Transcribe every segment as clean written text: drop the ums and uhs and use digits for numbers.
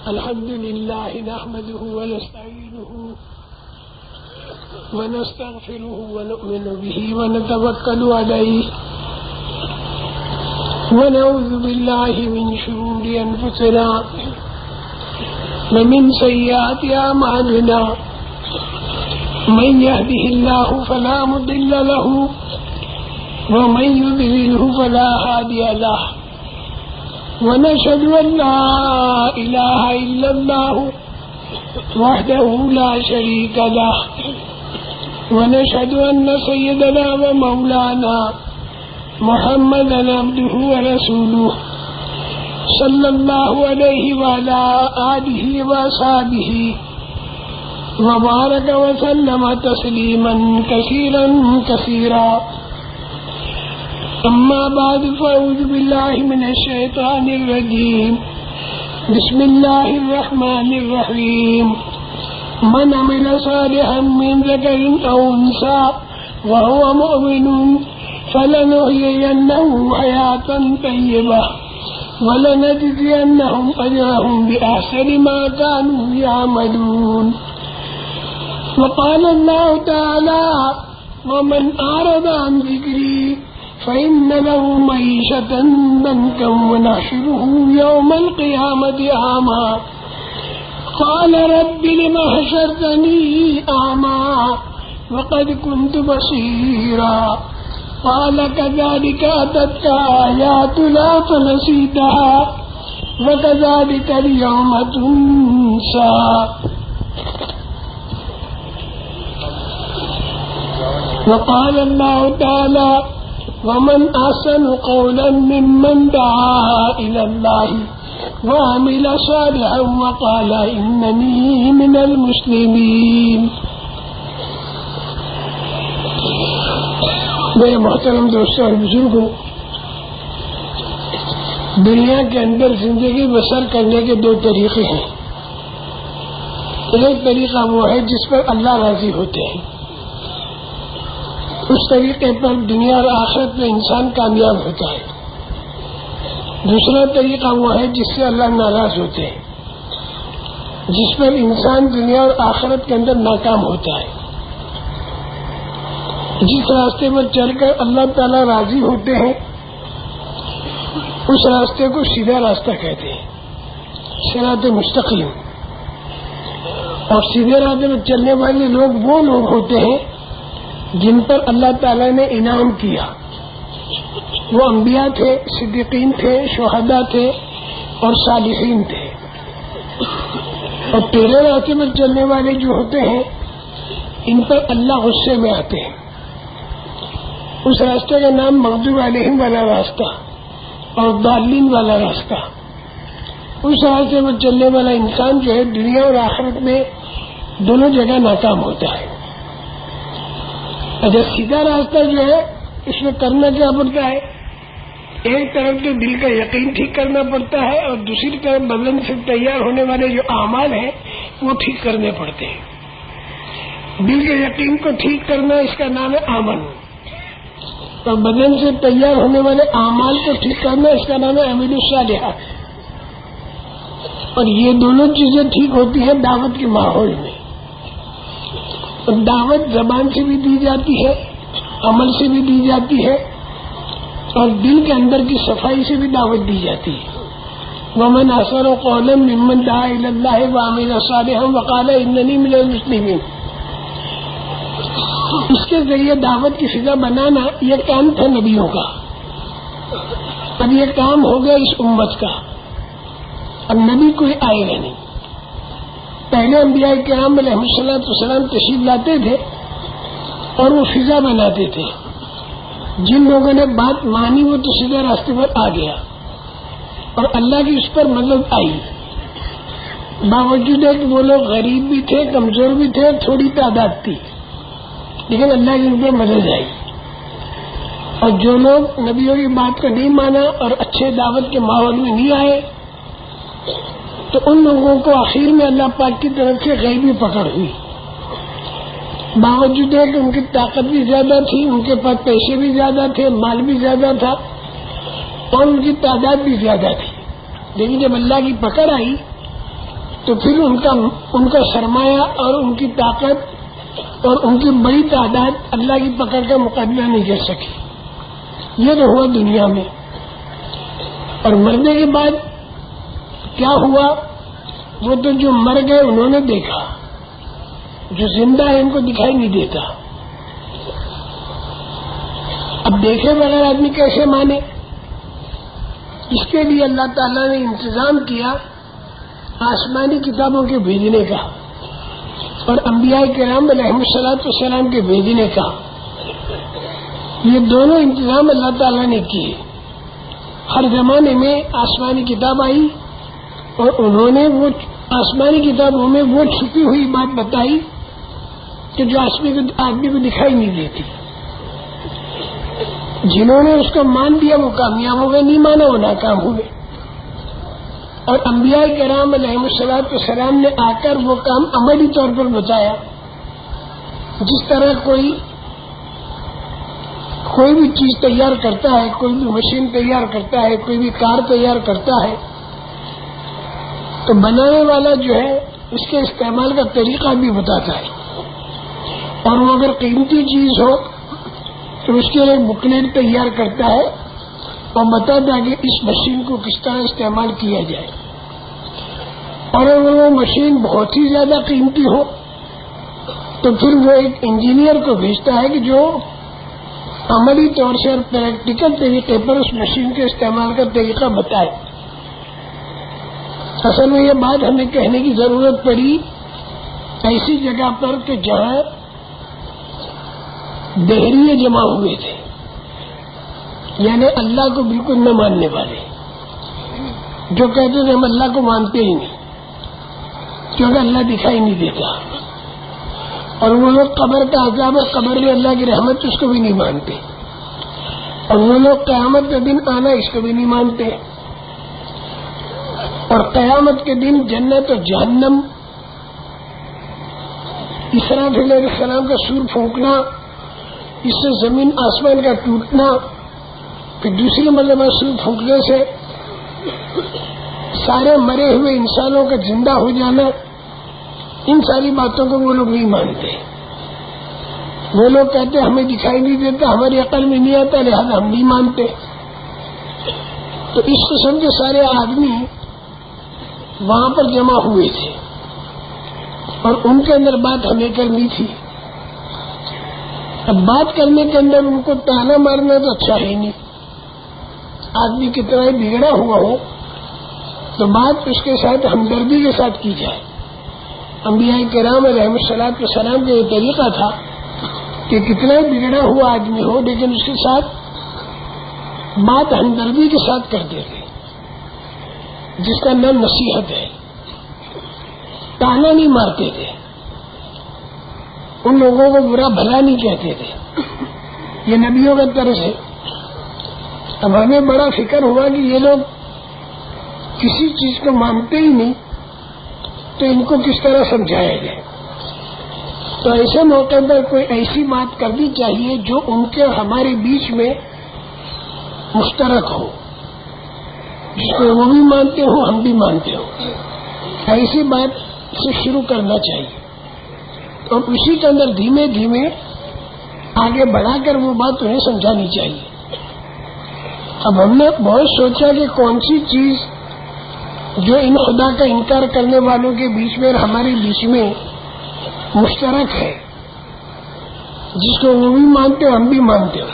الحمد لله نحمده ونستعينه ونستغفره ونؤمن به ونتوكل عليه ونعوذ بالله من شرور أنفسنا ومن سيئات أعمالنا من يهده الله فلا مضل له ومن يضلله فلا هادي له ونشهد أن لا إله إلا الله وحده لا شريك له ونشهد أن سيدنا ومولانا محمدا عبده ورسوله صلى الله عليه وعلى آله وصحبه وبارك وسلم تسليما كثيرا كثيرا. أما بعد فأعوذ بالله من الشيطان الرجيم. بسم الله الرحمن الرحيم. من عمل صالحا من ذكر أو أنثى وهو مؤمن فلنحيينه حياة طيبة ولنجزينهم أجرهم بأحسن ما كانوا يعملون. وقال الله تعالى: ومن أعرض عن ذكري فإن له معيشة ضنكا ونحشره يوم القيامة أعمى قال رب لم حشرتني أعمى وقد كنت بصيرا قال كذلك أتتك آياتنا فنسيتها وكذلك اليوم تنسى. وقال الله تعالى: ومن أحسن قولا ممن دعا إلى الله وعمل صالحا وقال إنني من المسلمين. میرے محترم دوستوں اور بزرگوں، دنیا کے اندر زندگی بسر کرنے کے دو طریقے ہیں. ایک طریقہ وہ ہے جس پر اللہ راضی ہوتے ہیں، اس طریقے پر دنیا اور آخرت میں انسان کامیاب ہوتا ہے. دوسرا طریقہ وہ ہے جس سے اللہ ناراض ہوتے ہیں، جس پر انسان دنیا اور آخرت کے اندر ناکام ہوتا ہے. جس راستے پر چل کر اللہ تعالیٰ راضی ہوتے ہیں اس راستے کو سیدھا راستہ کہتے ہیں، صراط مستقیم. اور سیدھے راستے پر چلنے والے لوگ وہ لوگ ہوتے ہیں جن پر اللہ تعالیٰ نے انعام کیا. وہ انبیاء تھے، صدیقین تھے، شہداء تھے اور صالحین تھے. اور تیرے راستے پر چلنے والے جو ہوتے ہیں ان پر اللہ غصے میں آتے ہیں. اس راستے کا نام مغضوب علیہم والا راستہ اور ضالین والا راستہ. اس راستے پر چلنے والا انسان جو ہے دنیا اور آخرت میں دونوں جگہ ناکام ہوتا ہے. اچھا، سیدھا راستہ جو ہے اس میں کرنا کیا پڑتا ہے؟ ایک طرف تو دل کا یقین ٹھیک کرنا پڑتا ہے اور دوسری طرف بدن سے تیار ہونے والے جو اعمال ہیں وہ ٹھیک کرنے پڑتے ہیں. دل کے یقین کو ٹھیک کرنا اس کا نام ہے عمل، اور بدن سے تیار ہونے والے اعمال کو ٹھیک کرنا اس کا نام ہے عمل الصالحات. اور یہ دونوں چیزیں ٹھیک ہوتی ہیں دعوت کے ماحول میں. اور دعوت زبان سے بھی دی جاتی ہے، عمل سے بھی دی جاتی ہے، اور دل کے اندر کی صفائی سے بھی دعوت دی جاتی ہے. ومن احسن قولا ممن دعا الى الله وعمل صالحا وقال انني من المسلمين. اس کے ذریعے دعوت کی فضا بنانا یہ کام تھا نبیوں کا. اب یہ کام ہو گیا اس امت کا. اب نبی کوئی آئے گا نہیں. پہلے انبیاء کرام علیہ السلام تشریف لاتے تھے اور وہ فضا بناتے تھے. جن لوگوں نے بات مانی وہ تو سیدھے راستے پر آ گیا اور اللہ کی اس پر مدد آئی. باوجود ہے کہ وہ لوگ غریب بھی تھے، کمزور بھی تھے، تھوڑی تعداد تھی، لیکن اللہ کی ان پر مدد آئی. اور جو لوگ نبیوں کی بات کو نہیں مانا اور اچھے دعوت کے ماحول میں نہیں آئے تو ان لوگوں کو آخر میں اللہ پاک کی طرف سے غیبی پکڑ ہوئی. باوجود ہے کہ ان کی طاقت بھی زیادہ تھی، ان کے پاس پیسے بھی زیادہ تھے، مال بھی زیادہ تھا اور ان کی تعداد بھی زیادہ تھی، لیکن جب اللہ کی پکڑ آئی تو پھر ان کا سرمایہ اور ان کی طاقت اور ان کی بڑی تعداد اللہ کی پکڑ کا مقابلہ نہیں کر سکی. یہ تو ہوا دنیا میں. اور مرنے کے بعد کیا ہوا وہ تو جو مر گئے انہوں نے دیکھا، جو زندہ ہے ان کو دکھائی نہیں دیتا. اب دیکھے بغیر آدمی کیسے مانے؟ اس کے لیے اللہ تعالیٰ نے انتظام کیا آسمانی کتابوں کے بھیجنے کا اور انبیاء کرام علیہم السلام کے بھیجنے کا. یہ دونوں انتظام اللہ تعالیٰ نے کیے. ہر زمانے میں آسمانی کتاب آئی اور انہوں نے وہ آسمانی کتابوں میں وہ چھپی ہوئی بات بتائی کہ جو آدمی کو دکھائی نہیں دیتی. جنہوں نے اس کو مان دیا وہ کامیاب ہو گئے، نہیں مانا وہ ناکام ہوئے. اور انبیاء کرام علیہم السلام نے آ کر وہ کام عملی طور پر بتایا. جس طرح کوئی بھی چیز تیار کرتا ہے، کوئی بھی مشین تیار کرتا ہے، کوئی بھی کار تیار کرتا ہے، تو بنانے والا جو ہے اس کے استعمال کا طریقہ بھی بتاتا ہے. اور وہ اگر قیمتی چیز ہو تو اس کے لیے بکلیٹ تیار کرتا ہے اور بتاتا ہے کہ اس مشین کو کس طرح استعمال کیا جائے. اور اگر وہ مشین بہت ہی زیادہ قیمتی ہو تو پھر وہ ایک انجینئر کو بھیجتا ہے کہ جو عملی طور سے اور پریکٹیکل طریقے پر اس مشین کے استعمال کا طریقہ بتائے. اصل میں یہ بات ہمیں کہنے کی ضرورت پڑی ایسی جگہ پر کہ جہاں دہریے جمع ہوئے تھے، یعنی اللہ کو بالکل نہ ماننے والے، جو کہتے تھے ہم اللہ کو مانتے ہی نہیں کیونکہ اللہ دکھائی نہیں دیتا. اور وہ لوگ قبر کا عذاب اور قبر میں اللہ کی رحمت اس کو بھی نہیں مانتے. اور وہ لوگ قیامت کے دن آنا اس کو بھی نہیں مانتے. اور قیامت کے دن جنت اور جہنم، اسرافیل علیہ السلام کا سور پھونکنا، اس سے زمین آسمان کا ٹوٹنا، پھر دوسری مرتبہ سور پھونکنے سے سارے مرے ہوئے انسانوں کا زندہ ہو جانا، ان ساری باتوں کو وہ لوگ نہیں مانتے. وہ لوگ کہتے ہمیں دکھائی نہیں دیتا، ہماری عقل میں نہیں آتا، لہذا ہم نہیں مانتے. تو اس قسم کے سارے آدمی وہاں پر جمع ہوئے تھے اور ان کے اندر بات ہمیں کرنی تھی. اب بات کرنے کے اندر ان کو تانا مارنا تو اچھا ہے نہیں. آدمی کتنا ہی بگڑا ہوا ہو تو بات اس کے ساتھ ہمدردی کے ساتھ کی جائے. انبیاء کرام علیہم السلام کا یہ طریقہ تھا کہ کتنا ہی بگڑا ہوا آدمی ہو لیکن اس کے ساتھ بات ہمدردی کے ساتھ کرتے تھے، جس کا نام نصیحت ہے. تانا نہیں مارتے تھے، ان لوگوں کو برا بھلا نہیں کہتے تھے. یہ نبیوں کا طرز ہے. اب ہمیں بڑا فکر ہوا کہ یہ لوگ کسی چیز کو مانتے ہی نہیں تو ان کو کس طرح سمجھایا جائے. تو ایسے موقع پر کوئی ایسی بات کرنی چاہیے جو ان کے اور ہمارے بیچ میں مشترک ہو، جس کو وہ بھی مانتے ہوں ہم بھی مانتے ہوں. ایسی بات سے شروع کرنا چاہیے اور اسی کے اندر دھیمے دھیمے آگے بڑھا کر وہ بات انہیں سمجھانی چاہیے. اب ہم نے بہت سوچا کہ کون سی چیز جو ان خدا کا انکار کرنے والوں کے بیچ میں اور ہمارے بیچ میں مشترک ہے، جس کو وہ بھی مانتے ہو ہم بھی مانتے ہو.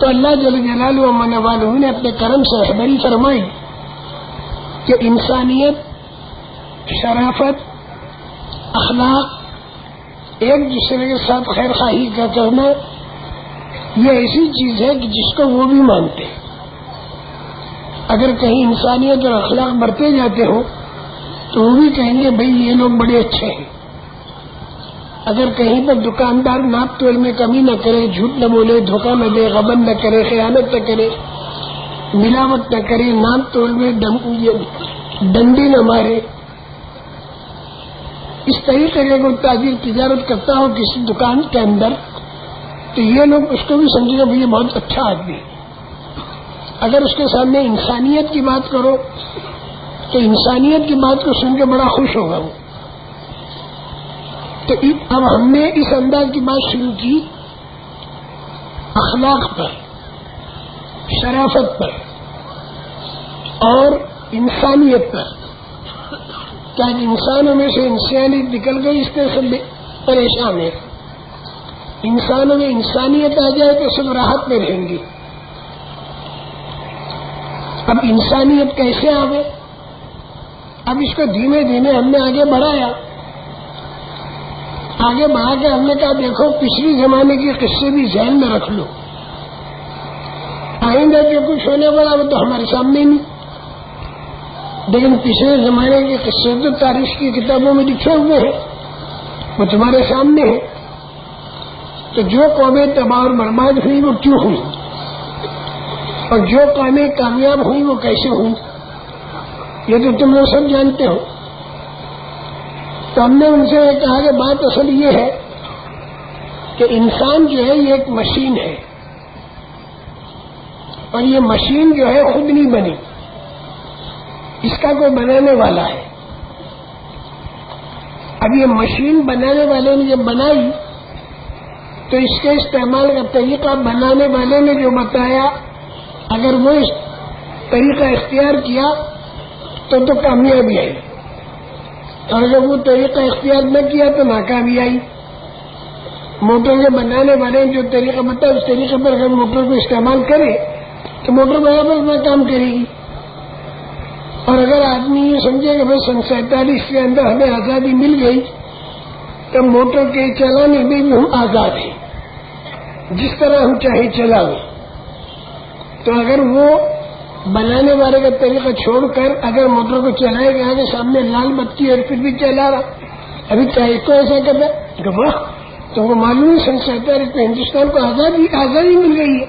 تو اللہ جل جلالہ و من والہ نے اپنے کرم سے رہبری فرمائی کہ انسانیت، شرافت، اخلاق، ایک دوسرے کے ساتھ خیر خواہی کا کرنا، یہ ایسی چیز ہے کہ جس کو وہ بھی مانتے. اگر کہیں انسانیت اور اخلاق بڑھتے جاتے ہو تو وہ بھی کہیں گے بھئی یہ لوگ بڑے اچھے ہیں. اگر کہیں پر دکاندار ناپ تول میں کمی نہ کرے، جھوٹ نہ بولے، دھوکہ نہ دے، غبن نہ کرے، خیانت نہ کرے، ملاوٹ نہ کرے، ناپ تول میں ڈنڈی نہ مارے، اس طریقے کا کوئی تاجر تجارت کرتا ہو کسی دکان کے اندر تو یہ لوگ اس کو بھی سمجھے گا بھئی یہ بہت اچھا آدمی ہے. اگر اس کے سامنے انسانیت کی بات کرو تو انسانیت کی بات کو سن کے بڑا خوش ہوگا وہ. تو اب ہم نے اس انداز کی بات شروع کی اخلاق پر، شرافت پر اور انسانیت پر. کیا انسانوں میں سے انسانیت نکل گئی، اس طرح سب پریشان ہے. انسانوں میں انسانیت آ جائے تو سب راحت میں رہیں گے. اب انسانیت کیسے آئے؟ اب اس کو دھیمے دھیمے ہم نے آگے بڑھایا. آگے بڑھا کے ہم نے کہا دیکھو پچھلی زمانے کے قصے بھی ذہن میں رکھ لو، آئندہ جو کچھ ہونے والا وہ تو ہمارے سامنے نہیں، لیکن پچھلے زمانے کے قصے تو تاریخ کی کتابوں میں لکھے ہوئے ہیں، وہ تمہارے سامنے ہے. تو جو قومیں تباہ اور برباد ہوئی وہ کیوں ہوئی، اور جو قومیں کامیاب ہوئی وہ کیسے ہوئی، یہ تو تم لوگ سب جانتے ہو. تو ہم نے ان سے کہا کہ بات اصل یہ ہے کہ انسان جو ہے یہ ایک مشین ہے، اور یہ مشین جو ہے خود نہیں بنی، اس کا کوئی بنانے والا ہے. اب یہ مشین بنانے والے نے جب بنائی تو اس کے استعمال کا طریقہ بنانے والے نے جو بتایا، اگر وہ اس طریقہ اختیار کیا تو کامیابی آئی، اور اگر وہ طریقہ اختیار نہ کیا تو ناکامی آئی. موٹر کے بنانے والے نے جو طریقہ بتایا اس طریقے پر اگر موٹر کو استعمال کرے تو موٹر برابر اپنا کام کرے گی. اور اگر آدمی یہ سمجھے کہ بھائی 47 کے اندر ہمیں آزادی مل گئی تو موٹر کے چلانے میں بھی ہم آزاد ہیں، جس طرح ہم چاہے چلاویں، تو اگر وہ بنانے والے کا طریقہ چھوڑ کر اگر موٹر کو چلائے گا کہ سامنے لال بتی اور پھر بھی چلا رہا، ابھی چاہے کو ایسا کرتا ہے واہ، تو وہ معلوم 47 کو ہندوستان کو آزادی مل گئی ہے،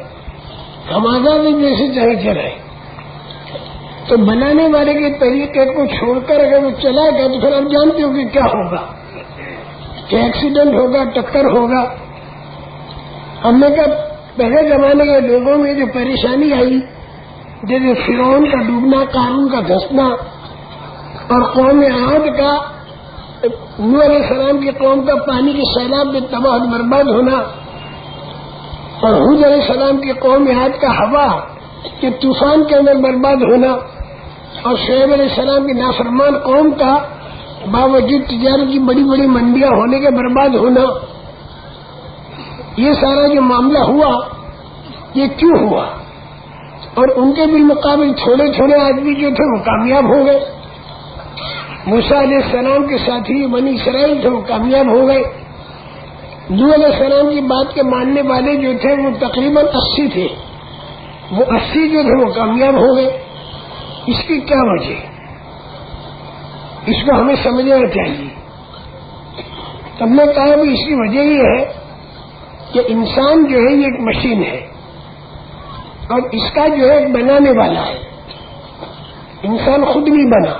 ہم آزادی جیسے چاہے چلائیں. تو بنانے والے کے طریقے کو چھوڑ کر اگر وہ چلائے گا تو پھر آپ جانتے ہو کہ کیا ہوگا، کہ ایکسیڈنٹ ہوگا، ٹکر ہوگا. ہم نے کہا پہلے زمانے کے لوگوں میں جو پریشانی آئی، جیسے فرعون کا ڈوبنا، قارون کا دھنسنا، اور قوم عاد کا، نوح علیہ السلام کی قوم کا پانی کے سیلاب میں تباہ برباد ہونا، اور ہود علیہ السلام کی قوم عاد کا ہوا کے طوفان کے اندر برباد ہونا، اور شعیب علیہ السلام کی نافرمان قوم کا باوجود تجارت کی بڑی بڑی منڈیاں ہونے کے برباد ہونا، یہ سارا جو معاملہ ہوا یہ کیوں ہوا؟ اور ان کے بالمقابل تھوڑے تھوڑے آدمی جو تھے وہ کامیاب ہو گئے. موسیٰ علیہ السلام کے ساتھی بنی اسرائیل تھے وہ کامیاب ہو گئے. نوح علیہ السلام کی بات کے ماننے والے جو تھے وہ تقریباً 80 تھے، وہ 80 جو تھے وہ کامیاب ہو گئے. اس کی کیا وجہ؟ اس کو ہمیں سمجھنا چاہیے. تم نے کہا بھی اس کی وجہ یہ ہے کہ انسان جو ہے یہ ایک مشین ہے، اور اس کا جو ہے بنانے والا ہے. انسان خود نہیں بنا.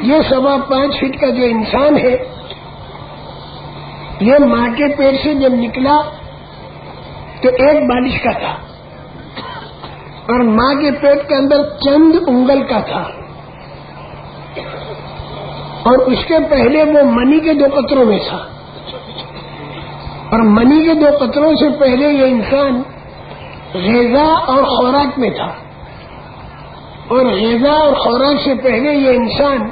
یہ 5.25 فٹ کا جو انسان ہے یہ ماں کے پیٹ سے جب نکلا تو 1 بالش کا تھا، اور ماں کے پیٹ کے اندر چند انگل کا تھا، اور اس کے پہلے وہ منی کے 2 قطروں میں تھا، اور منی کے 2 قطروں سے پہلے یہ انسان غذا اور خوراک میں تھا، اور غذا اور خوراک سے پہلے یہ انسان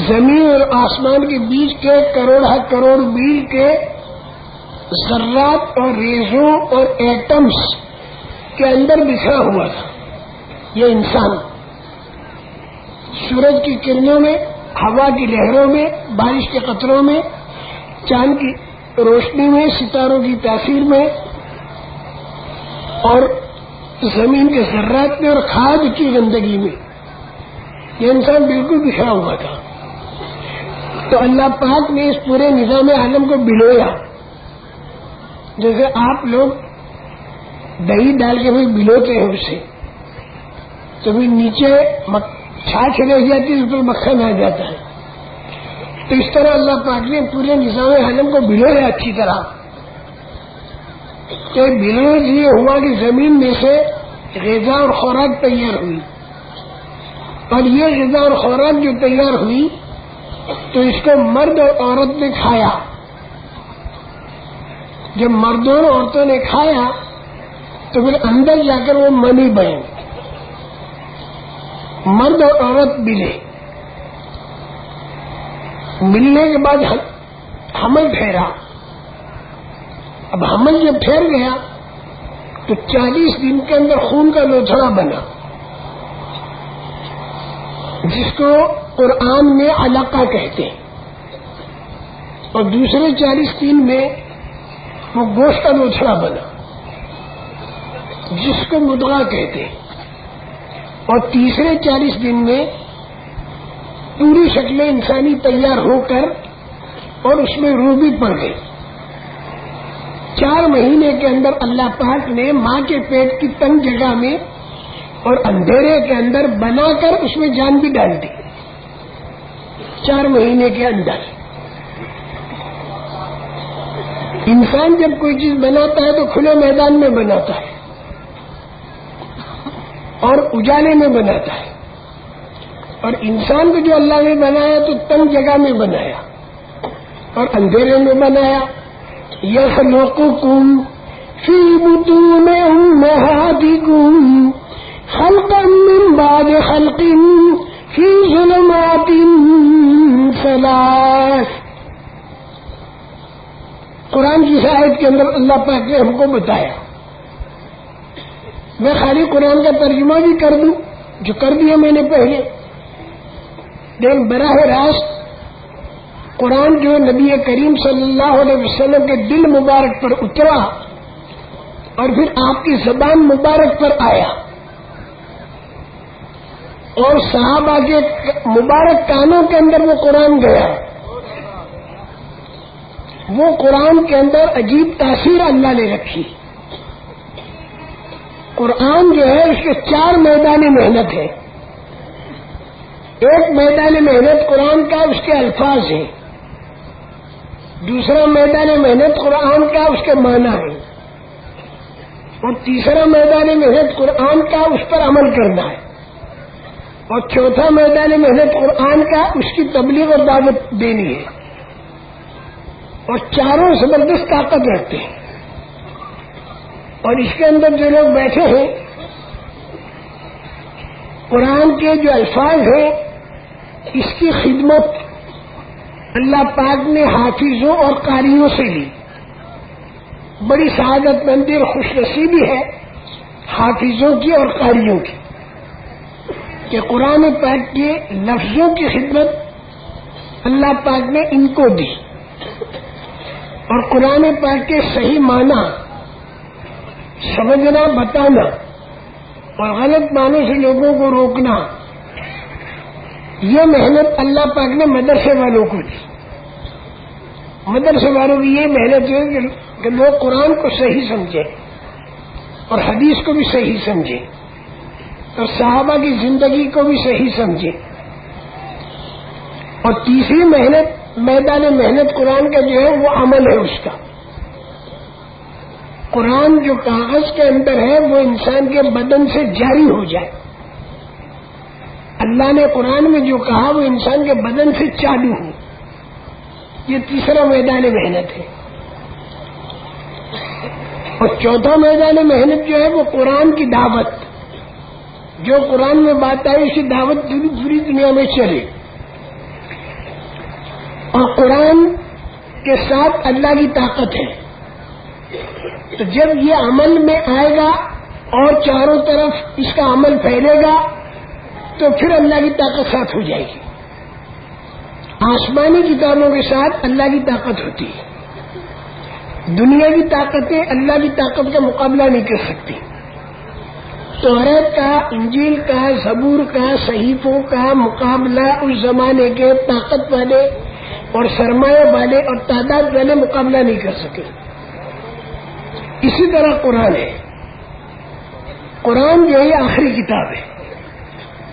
زمین اور آسمان کے بیچ کے کروڑ میل کے ذرات اور ریزوں اور ایٹمز کے اندر بکھرا ہوا تھا. یہ انسان سورج کی کرنوں میں، ہوا کی لہروں میں، بارش کے قطروں میں، چاند کی روشنی میں، ستاروں کی تاثیر میں، اور زمین کے ذرات میں، اور کھاد کی گندگی میں یہ انسان بالکل بکھرا ہوا تھا. تو اللہ پاک نے اس پورے نظام عالم کو بلویا. جیسے آپ لوگ دہی ڈال کے بھی بلوتے ہیں اسے، تو بھی نیچے چھاچھ رہ جاتی ہے، اس پر مکھن آ جاتا ہے. تو اس طرح اللہ پاک نے پورے نظام عالم کو بلویا اچھی طرح. کہ بلونے سے یہ ہوا کہ زمین میں سے غذا اور خوراک تیار ہوئی، اور یہ غذا اور خوراک جو تیار ہوئی تو اس کو مرد اور عورت نے کھایا. جب مردوں اور عورتوں نے کھایا تو پھر اندر جا کر وہ منی بنے. مرد اور عورت ملے, ملنے کے بعد حمل ٹھہرا. اب حمل جب ٹھہر گیا تو 40 دن کے اندر خون کا لوتھڑا بنا, جس کو قرآن میں علقہ کہتے ہیں, اور دوسرے 40 دن میں وہ گوشت کا لوتھڑا بنا جس کو مدغہ کہتے ہیں, اور تیسرے 40 دن میں پوری شکل انسانی تیار ہو کر اور اس میں روح بھی پڑ گئی. 4 مہینے کے اندر اللہ پاک نے ماں کے پیٹ کی تنگ جگہ میں اور اندھیرے کے اندر بنا کر اس میں جان بھی ڈال دی. 4 مہینے کے اندر انسان جب کوئی چیز بناتا ہے تو کھلے میدان میں بناتا ہے اور اجالے میں بناتا ہے, اور انسان کو جو اللہ نے بنایا تو تنگ جگہ میں بنایا اور اندھیرے میں بنایا. یخلقکم فی بطون امہاتکم خلقا من بعد خلق فی ظلمات 3. قرآن کی آیت کے اندر اللہ پاک نے ہم کو بتایا. میں خالی قرآن کا ترجمہ بھی کر دوں جو کر دیا میں نے پہلے, لیکن براہ راست قرآن جو نبی کریم صلی اللہ علیہ وسلم کے دل مبارک پر اترا اور پھر آپ کی زبان مبارک پر آیا اور صحابہ کے مبارک کانوں کے اندر وہ قرآن گیا, وہ قرآن کے اندر عجیب تاثیر اللہ نے رکھی. قرآن جو ہے اس کے 4 میدان محنت ہے. ایک میدان محنت قرآن کا اس کے الفاظ ہیں, دوسرا میدان محنت قرآن کا اس کے معنی ہے, اور تیسرا میدان محنت قرآن کا اس پر عمل کرنا ہے, اور چوتھا میدان محنت قرآن کا اس کی تبلیغ اور دعوت دینی ہے. اور چاروں زبردست طاقت رکھتے ہیں. اور اس کے اندر جو لوگ بیٹھے ہیں قرآن کے جو الفاظ ہیں اس کی خدمت اللہ پاک نے حافظوں اور قاریوں سے لی. بڑی سعادت مندی اور خوش نصیبی ہے حافظوں کی اور قاریوں کی کہ قرآن پاک کے لفظوں کی خدمت اللہ پاک نے ان کو دی, اور قرآن پاک کے صحیح معنی سمجھنا, بتانا اور غلط معنوں سے لوگوں کو روکنا, یہ محنت اللہ پاک نے مدرسے والوں کو دی. مدرسے والوں کی یہ محنت ہے کہ لوگ قرآن کو صحیح سمجھیں اور حدیث کو بھی صحیح سمجھیں اور صحابہ کی زندگی کو بھی صحیح سمجھیں. اور تیسری محنت میدان محنت قرآن کا جو ہے وہ عمل ہے. اس کا قرآن جو کاغذ کے اندر ہے وہ انسان کے بدن سے جاری ہو جائے. اللہ نے قرآن میں جو کہا وہ انسان کے بدن سے چالو ہو. یہ تیسرا میدان محنت ہے. اور چوتھا میدان محنت جو ہے وہ قرآن کی دعوت, جو قرآن میں بات آئی اس کی دعوت پوری دنیا میں چلے. اور قرآن کے ساتھ اللہ کی طاقت ہے. تو جب یہ عمل میں آئے گا اور چاروں طرف اس کا عمل پھیلے گا تو پھر اللہ کی طاقت ساتھ ہو جائے گی. آسمانی کتابوں کے ساتھ اللہ کی طاقت ہوتی ہے. دنیاوی طاقتیں اللہ کی طاقت کا مقابلہ نہیں کر سکتی. توریت کا, انجیل کا, زبور کا, صحیفوں کا مقابلہ اس زمانے کے طاقت والے اور سرمایہ والے اور تعداد والے مقابلہ نہیں کر سکے. اسی طرح قرآن ہے. قرآن جو ہے آخری کتاب ہے,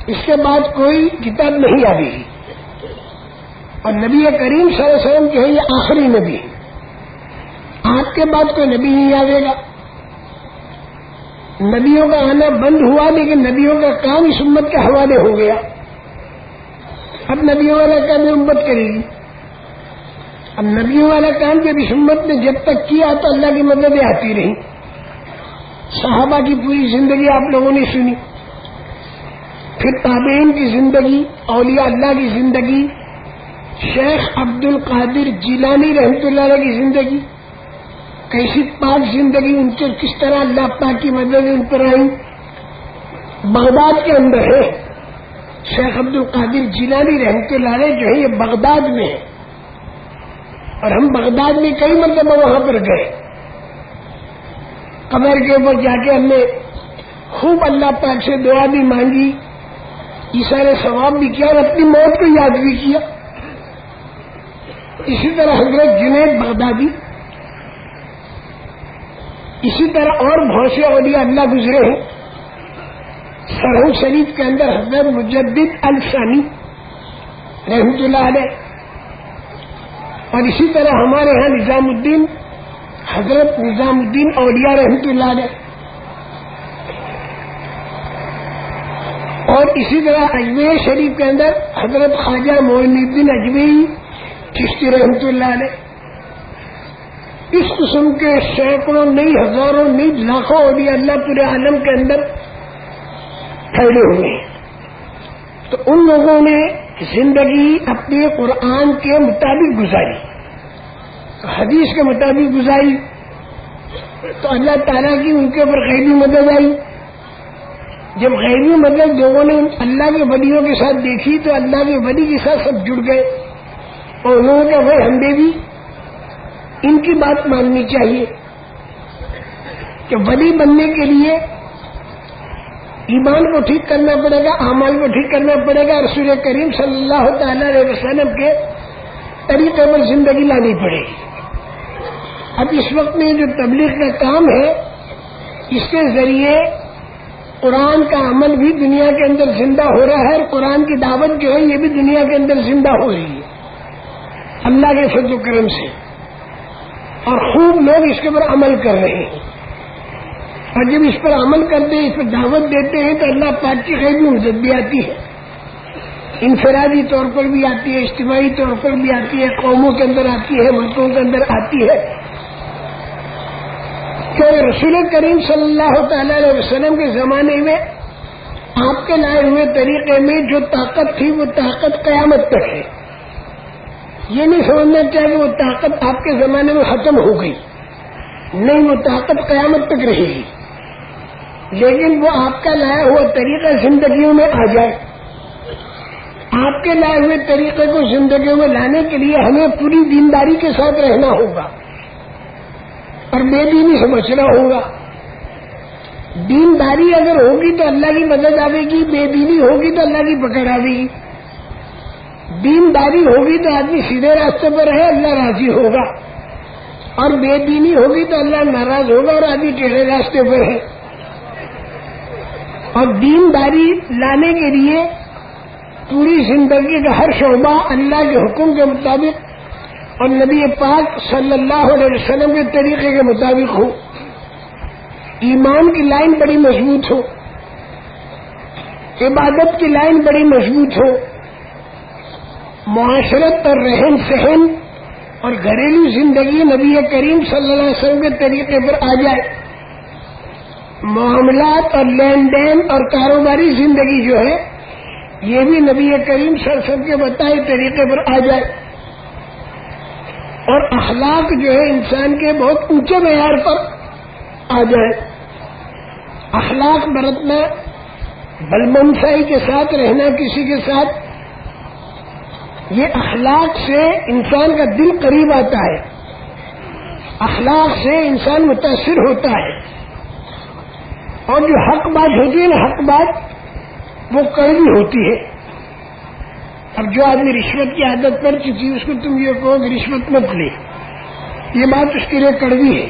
اس کے بعد کوئی کتاب نہیں آئے گی. اور نبی کریم صلی اللہ علیہ وسلم جو ہے یہ آخری نبی ہے. آپ کے بعد کوئی نبی نہیں آئے گا. نبیوں کا آنا بند ہوا لیکن نبیوں کا کام اس امت کے حوالے ہو گیا. اب نبیوں والا کام یہ امت کرے گی. اب نبیوں والا کام جب اس امت نے جب تک کیا تو اللہ کی مددیں آتی رہی. صحابہ کی پوری زندگی آپ لوگوں نے سنی, پھر تابعین کی زندگی, اولیاء اللہ کی زندگی, شیخ عبد القادر جیلانی رحمۃ اللہ علیہ کی زندگی, کیسی پاک زندگی, ان کے کس طرح اللہ پاک کی مدد ان پر آئی. بغداد کے اندر ہے شیخ عبد القادر جیلانی رحمۃ اللہ علیہ جو ہے یہ بغداد میں ہے, اور ہم بغداد میں کئی مرتبہ وہاں پر گئے. قبر کے اوپر جا کے ہم نے خوب اللہ پاک سے دعا بھی مانگی, ایثار ثواب بھی کیا اور اپنی موت کو یاد بھی کیا. اسی طرح حضرت جنید بغدادی, اسی طرح اور بہت سے اولیاء اللہ گزرے ہیں. سرحد شریف کے اندر حضرت مجدد الثانی رحمۃ اللہ علیہ, اور اسی طرح ہمارے ہاں نظام الدین حضرت نظام الدین اولیاء رحمۃ اللہ علیہ, اور اسی طرح اجمیر شریف کے اندر حضرت خواجہ معین الدین اجمیری چشتی رحمۃ اللہ علیہ. اس قسم کے سینکڑوں نہیں ہزاروں نہیں لاکھوں اولیاء اللہ پورے عالم کے اندر پھیلے ہوئے ہیں. تو ان لوگوں نے زندگی اپنے قرآن کے مطابق گزاری, حدیث کے مطابق گزاری, تو اللہ تعالیٰ کی ان کے اوپر غیبی مدد آئی. جب غیبی مدد لوگوں نے اللہ کے ولیوں کے ساتھ دیکھی تو اللہ کے ولی کے ساتھ سب جڑ گئے, اور انہوں نے کہا بھائی ہمیں بھی ان کی بات ماننی چاہیے کہ ولی بننے کے لیے ایمان کو ٹھیک کرنا پڑے گا, اعمال کو ٹھیک کرنا پڑے گا, رسول کریم صلی اللہ تعالی علیہ وسلم کے طریقے پر زندگی لانی پڑے گی. اب اس وقت میں جو تبلیغ کا کام ہے اس کے ذریعے قرآن کا عمل بھی دنیا کے اندر زندہ ہو رہا ہے, اور قرآن کی دعوت جو ہے یہ بھی دنیا کے اندر زندہ ہو رہی ہے اللہ کے فضل و کرم سے, اور خوب لوگ اس کے اوپر عمل کر رہے ہیں. اور جب اس پر عمل کرتے ہیں, اس پر دعوت دیتے ہیں, تو اللہ پاک کی غیبی مدد بھی آتی ہے, انفرادی طور پر بھی آتی ہے, اجتماعی طور پر بھی آتی ہے, قوموں کے اندر آتی ہے, ملکوں کے اندر آتی ہے. کہ رسول کریم صلی اللہ تعالی علیہ وسلم کے زمانے میں آپ کے لائے ہوئے طریقے میں جو طاقت تھی وہ طاقت قیامت تک ہے. یہ نہیں سمجھنا چاہیے کہ وہ طاقت آپ کے زمانے میں ختم ہو گئی, نہیں, وہ طاقت قیامت تک رہے گی. لیکن وہ آپ کا لایا ہوا طریقہ زندگیوں میں آ جائے. آپ کے لائے ہوئے طریقے کو زندگیوں میں لانے کے لیے ہمیں پوری دینداری کے ساتھ رہنا ہوگا اور بے دینی سے بچنا ہوگا. دینداری اگر ہوگی تو اللہ کی مدد آئے گی, بے دینی ہوگی تو اللہ کی پکڑ آئے گی. دینداری ہوگی تو آدمی سیدھے راستے پر ہے, اللہ راضی ہوگا, اور بے دینی ہوگی تو اللہ ناراض ہوگا اور آدمی ٹیڑھے راستے پر ہے. اور دینداری لانے کے لیے پوری زندگی کا ہر شعبہ اللہ کے حکم کے مطابق اور نبی پاک صلی اللہ علیہ وسلم کے طریقے کے مطابق ہو. ایمان کی لائن بڑی مضبوط ہو, عبادت کی لائن بڑی مضبوط ہو, معاشرت اور رہن سہن اور گھریلو زندگی نبی کریم صلی اللہ علیہ وسلم کے طریقے پر آ جائے. معاملات اور لین دین اور کاروباری زندگی جو ہے یہ بھی نبی کریم صلی اللہ علیہ وسلم کے بتائے طریقے پر آ جائے. اور اخلاق جو ہے انسان کے بہت اونچے معیار پر آ جائے. اخلاق برتنا, بلمنسائی کے ساتھ رہنا کسی کے ساتھ, یہ اخلاق سے انسان کا دل قریب آتا ہے, اخلاق سے انسان متاثر ہوتا ہے. اور جو حق بات ہوتی ہے نا, حق بات وہ کڑوی ہوتی ہے. اب جو آدمی رشوت کی عادت پڑ چکی اس کو تم یہ کہو کہ رشوت مت لے, یہ بات اس کے لیے کڑوی ہے.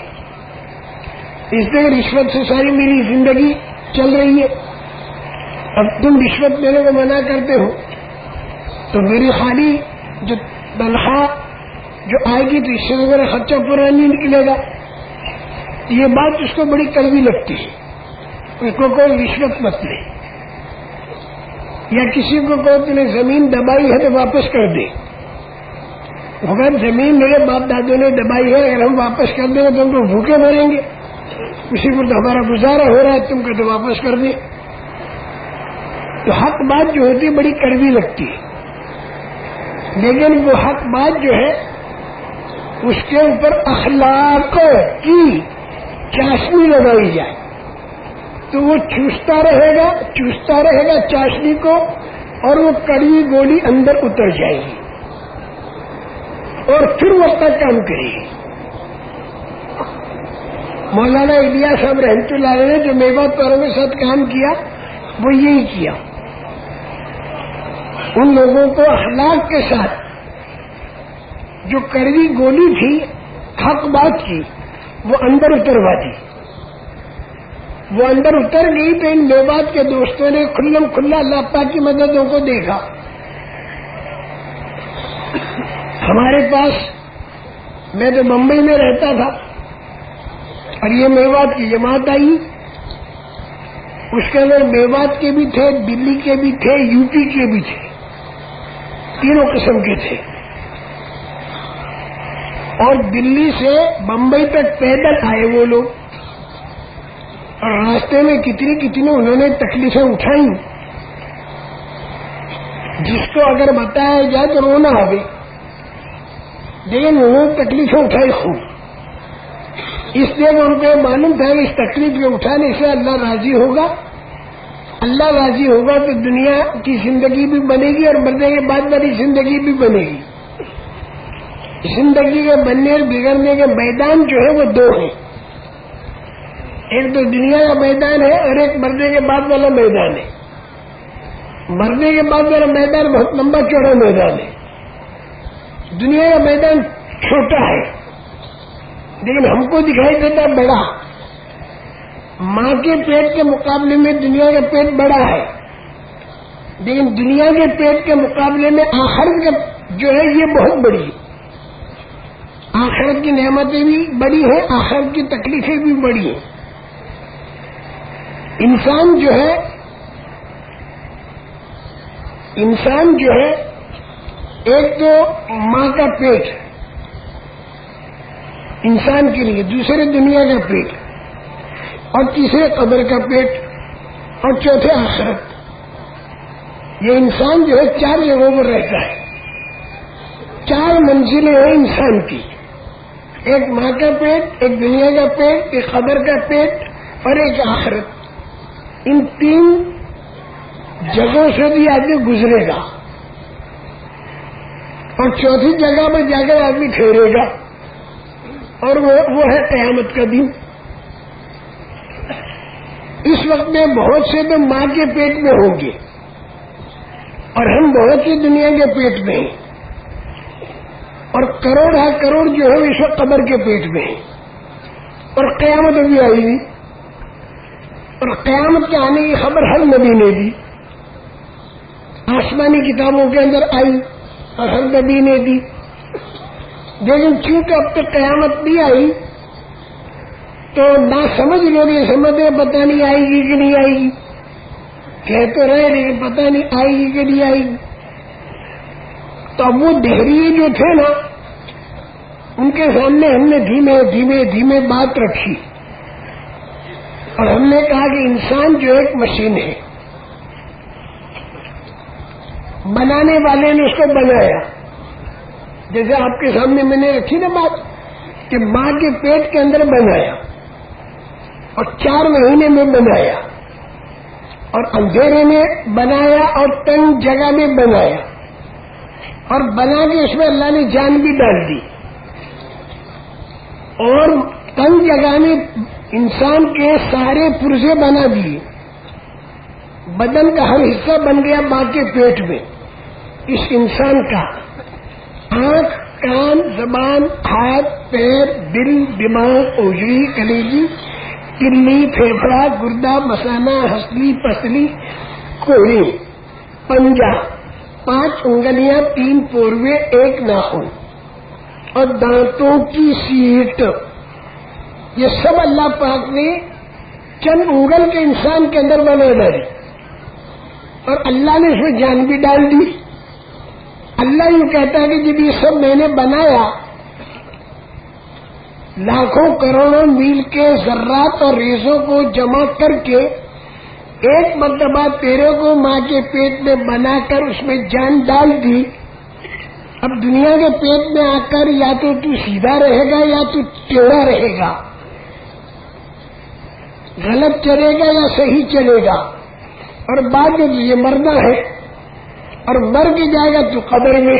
اس لیے رشوت سے ساری میری زندگی چل رہی ہے, اب تم رشوت لینے کو منع کرتے ہو تو میری خالی جو تنخواہ جو آئے گی تو اس سے میرا خرچہ پورا نہیں نکلے گا. یہ بات اس کو بڑی کڑوی لگتی ہے, اس کو کوئی رشوت مت لے. یا کسی کو کہو تم نے زمین دبائی ہے تو واپس کر دے، اگر زمین میرے باپ دادوں نے دبائی ہے، اگر ہم واپس کر دیں تو ہم تو بھوکے مریں گے، کسی کو تو ہمارا گزارا ہو رہا ہے، تم کو تو واپس کر دیں۔ تو حق بات جو ہوتی ہے بڑی کڑوی لگتی ہے، لیکن وہ حق بات جو ہے اس کے اوپر اخلاق کی چاشنی لگائی جائے تو وہ چوستا رہے گا چاشنی کو، اور وہ کڑوی گولی اندر اتر جائے گی اور پھر وہ اپنا کام کرے گی۔ مولانا الیاس صاحب رحمۃ اللہ علیہ نے جو میوات والوں کے ساتھ کام کیا وہ یہی کیا، ان لوگوں کو اخلاق کے ساتھ جو کڑوی گولی تھی حق بات کی وہ اندر اتروا دی، وہ اندر اتر گئی تو ان میوات کے دوستوں نے کھلم کھلا اللہ پاک کی مددوں کو دیکھا۔ ہمارے پاس، میں تو بمبئی میں رہتا تھا اور یہ میوات کی جماعت آئی، اس کے اندر میوات کے بھی تھے، دلی کے بھی تھے، یو پی کے بھی تھے، تینوں قسم کے تھے، اور دلی سے بمبئی تک پیدل آئے وہ لوگ، اور راستے میں کتنی انہوں نے تکلیفیں اٹھائیں، جس کو اگر بتایا جائے تو رونا آئے، لیکن انہوں نے تکلیفیں اٹھائی خوب، اس لیے ان کو معلوم تھا کہ اس تکلیف کے اٹھانے سے اللہ راضی ہوگا، اللہ راضی ہوگا تو دنیا کی زندگی بھی بنے گی اور مرنے کے بعد والی زندگی بھی بنے گی۔ زندگی کے بننے اور بگڑنے کے میدان جو ہے وہ دو ہیں، ایک تو دنیا کا میدان ہے اور ایک مرنے کے بعد والا میدان ہے۔ مرنے کے بعد والا میدان بہت لمبا چوڑا میدان ہے، دنیا کا میدان چھوٹا ہے لیکن ہم کو دکھائی دیتا بڑا، ماں کے پیٹ کے مقابلے میں دنیا کا پیٹ بڑا ہے، لیکن دنیا کے پیٹ کے مقابلے میں آخرت کا جو ہے یہ بہت بڑی ہے، آخرت کی نعمتیں بھی بڑی ہیں، آخرت کی تکلیفیں بھی بڑی ہیں۔ انسان جو ہے ایک تو ماں کا پیٹ انسان کے لیے، دوسرے دنیا کا پیٹ، اور تیسرے قبر کا پیٹ، اور چوتھے آخرت۔ یہ انسان جو ہے چار جگہوں پر رہتا ہے، چار منزلیں ہیں انسان کی، ایک ماں کا پیٹ، ایک دنیا کا پیٹ، ایک قبر کا پیٹ اور ایک آخرت۔ ان تین جگہوں سے بھی آدمی گزرے گا اور چوتھی جگہ پر جا کر آدمی ٹھہرے گا، اور وہ ہے قیامت کا دن۔ اس وقت میں بہت سے تو ماں کے پیٹ میں ہوں گے اور ہم بہت سی دنیا کے پیٹ میں ہیں، اور کروڑ کروڑ جو ہے اس وقت قبر کے پیٹ میں ہیں، اور قیامت ابھی آئی نہیں، اور قیامت کے آنے کی خبر ہر نبی نے دی، آسمانی کتابوں کے اندر آئی اور ہر نبی نے دی، لیکن چونکہ اب تک قیامت نہیں آئی تو نہ سمجھ لوگ یہ سمجھتے پتہ نہیں آئے گی کہ نہیں آئے گی، کہہ تو رہے لیکن پتہ نہیں آئے گی کہ نہیں آئے گی۔ تو اب وہ دہریے جو تھے نا، ان کے سامنے ہم نے دھیمے بات رکھی اور ہم نے کہا کہ انسان جو ایک مشین ہے، بنانے والے نے اس کو بنایا، جیسے آپ کے سامنے میں نے رکھی نا بات کہ ماں کے پیٹ کے اندر بنایا اور 4 مہینے میں بنایا اور اندھیرے میں بنایا اور تنگ جگہ میں بنایا، اور بنا کے اس میں اللہ نے جان بھی ڈال دی، اور تنگ جگہ میں انسان کے سارے پرزے بنا دیے، بدن کا ہر حصہ بن گیا ماں کے پیٹ میں۔ اس انسان کا آنکھ، کان، زبان، ہاتھ، پیر، دل، دماغ، اوجری، کلیجی، کلی، پھیپھڑا، گردہ، مثانہ، ہنسلی، پسلی، کوہنی، پنجہ، 5 انگلیاں، 3 پوروے، 1 ناخن اور دانتوں کی سیٹ، یہ سب اللہ پاک نے چند انگل کے انسان کے اندر بنا ڈالی، اور اللہ نے اس میں جان بھی ڈال دی. اللہ یہ کہتا ہے کہ جب یہ سب میں نے بنایا، لاکھوں کروڑوں میل کے ذرات اور ریزوں کو جمع کر کے ایک مرتبہ تیرے کو ماں کے پیٹ میں بنا کر اس میں جان ڈال دی. اب دنیا کے پیٹ میں آ کر یا تو سیدھا رہے گا یا تو ٹیڑھا رہے گا، غلط چلے گا یا صحیح چلے گا. اور بعد میں یہ مرنا ہے اور مر کے جائے گا تو قبر میں،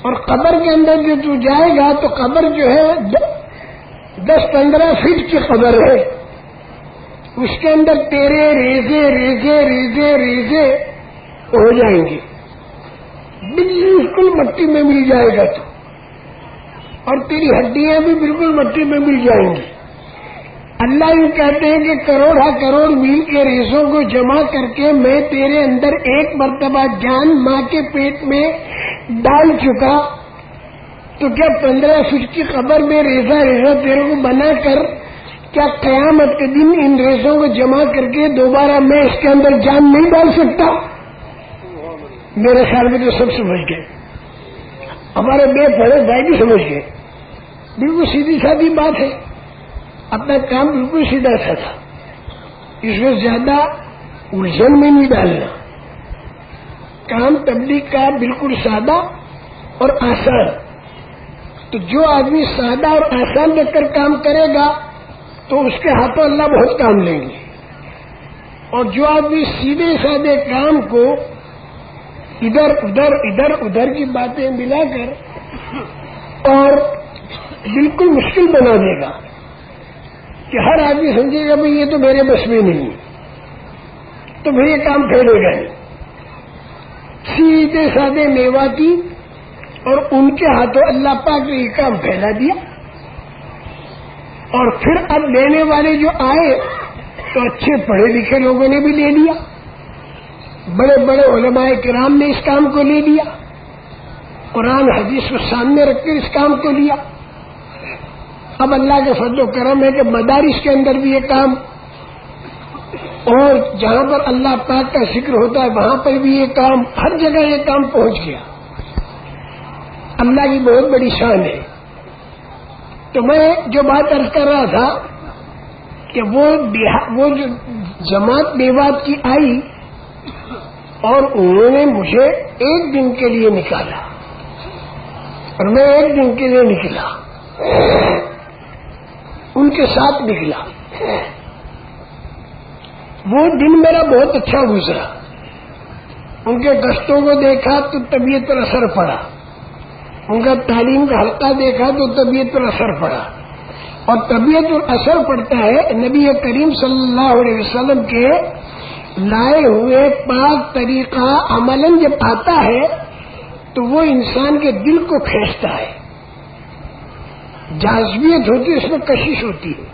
اور قبر کے اندر جو تو جائے گا تو قبر جو ہے 10-15 فٹ کی قبر ہے. اس کے اندر تیرے ریزے ریزے ریزے ریزے ہو جائیں گے، بالکل مٹی میں مل جائے گا تو، اور تیری ہڈیاں بھی بالکل مٹی میں مل جائیں گی. اللہ یہ کہتے ہیں کہ کروڑا کروڑ میل کے ریزوں کو جمع کر کے میں تیرے اندر ایک مرتبہ جان ماں کے پیٹ میں ڈال چکا، تو کیا 15 فٹ کی قبر میں ریزہ ریزہ تیرے کو بنا کر کیا قیامت کے دن ان ریزوں کو جمع کر کے دوبارہ میں اس کے اندر جان نہیں ڈال سکتا؟ میرے خیال میں تو سب سمجھ گئے، ہمارے بے پڑھے بھائی بھی سمجھ گئے. بالکل سیدھی سادی بات ہے، اپنا کام بالکل سیدھا سا تھا، اس میں زیادہ الجھن میں نہیں ڈالنا. کام تبلیغ کا بالکل سادہ اور آسان. تو جو آدمی سادہ اور آسان رکھ کر کام کرے گا تو اس کے ہاتھوں اللہ بہت کام لیں گے، اور جو آدمی سیدھے سادے کام کو ادھر ادھر کی باتیں ملا کر اور بالکل مشکل بنا دے گا کہ ہر آدمی سمجھے گا بھائی یہ تو میرے بس میں نہیں، تو پھر یہ کام پھیلے گا نہیں. سیدھے سادے میواتی اور ان کے ہاتھوں اللہ پاک نے یہ کام پھیلا دیا. اور پھر اب لینے والے جو آئے تو اچھے پڑھے لکھے لوگوں نے بھی لے لیا، بڑے بڑے علماء کرام نے اس کام کو لے لیا، قرآن حدیث کو سامنے رکھ کر اس کام کو لیا. اب اللہ کے فضل و کرم ہے کہ مدارس کے اندر بھی یہ کام، اور جہاں پر اللہ پاک کا ذکر ہوتا ہے وہاں پر بھی یہ کام، ہر جگہ یہ کام پہنچ گیا. اللہ کی بہت بڑی شان ہے. تو میں جو بات عرض کر رہا تھا کہ وہ جو جماعت میوات کی آئی اور انہوں نے مجھے ایک دن کے لیے نکالا اور میں ایک دن کے لیے نکلا، ان کے ساتھ نکلا. وہ دن میرا بہت اچھا گزرا. ان کے گشتوں کو دیکھا تو طبیعت پر اثر پڑا، ان کا تعلیم کا حلقہ دیکھا تو طبیعت پر اثر پڑا. اور طبیعت پر اثر پڑتا ہے نبی کریم صلی اللہ علیہ وسلم کے لائے ہوئے پاک طریقہ عملاً جب آتا ہے تو وہ انسان کے دل کو کھینچتا ہے. جاذبیت ہوتی ہے، اس میں کشش ہوتی ہے،